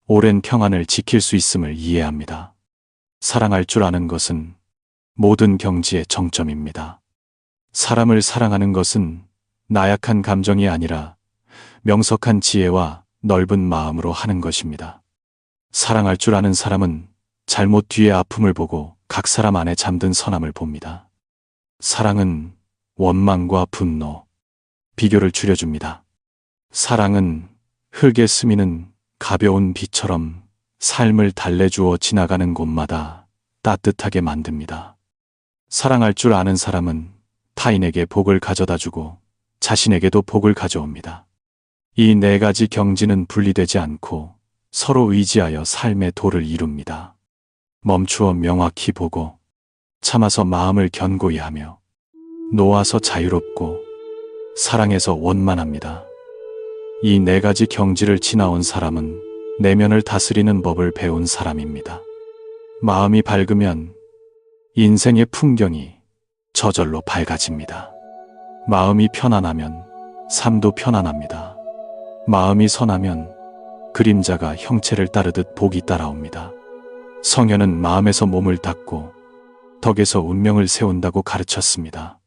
오랜 평안을 지킬 수 있음을 이해합니다. 사랑할 줄 아는 것은 모든 경지의 정점입니다. 사람을 사랑하는 것은 나약한 감정이 아니라 명석한 지혜와 넓은 마음으로 하는 것입니다. 사랑할 줄 아는 사람은 잘못 뒤의 아픔을 보고 각 사람 안에 잠든 선함을 봅니다. 사랑은 원망과 분노, 비교를 줄여줍니다. 사랑은 흙에 스미는 가벼운 비처럼 삶을 달래주어 지나가는 곳마다 따뜻하게 만듭니다. 사랑할 줄 아는 사람은 타인에게 복을 가져다 주고 자신에게도 복을 가져옵니다. 이 네 가지 경지는 분리되지 않고 서로 의지하여 삶의 도를 이룹니다. 멈추어 명확히 보고 참아서 마음을 견고히 하며 놓아서 자유롭고 사랑해서 원만합니다. 이 네 가지 경지를 지나온 사람은 내면을 다스리는 법을 배운 사람입니다. 마음이 밝으면 인생의 풍경이 저절로 밝아집니다. 마음이 편안하면 삶도 편안합니다. 마음이 선하면 그림자가 형체를 따르듯 복이 따라옵니다. 성현은 마음에서 몸을 닦고 덕에서 운명을 세운다고 가르쳤습니다.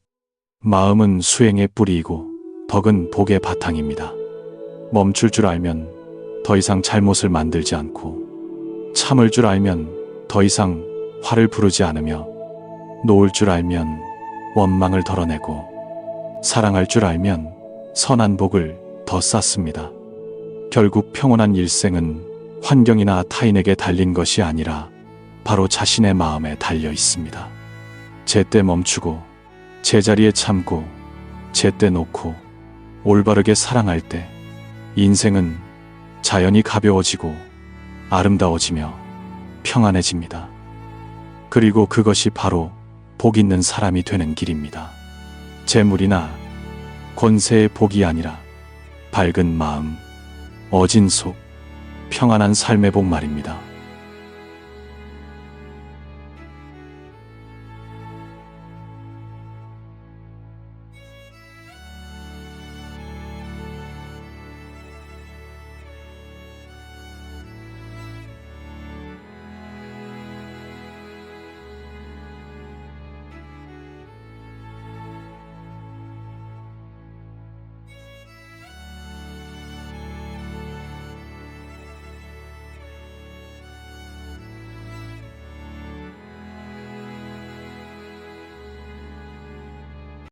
마음은 수행의 뿌리이고 덕은 복의 바탕입니다. 멈출 줄 알면 더 이상 잘못을 만들지 않고 참을 줄 알면 더 이상 화를 부르지 않으며 놓을 줄 알면 원망을 덜어내고 사랑할 줄 알면 선한 복을 더 쌓습니다. 결국 평온한 일생은 환경이나 타인에게 달린 것이 아니라 바로 자신의 마음에 달려 있습니다. 제때 멈추고 제자리에 참고 제때 놓고 올바르게 사랑할 때 인생은 자연히 가벼워지고 아름다워지며 평안해집니다. 그리고 그것이 바로 복 있는 사람이 되는 길입니다. 재물이나 권세의 복이 아니라 밝은 마음, 어진 속, 평안한 삶의 복 말입니다.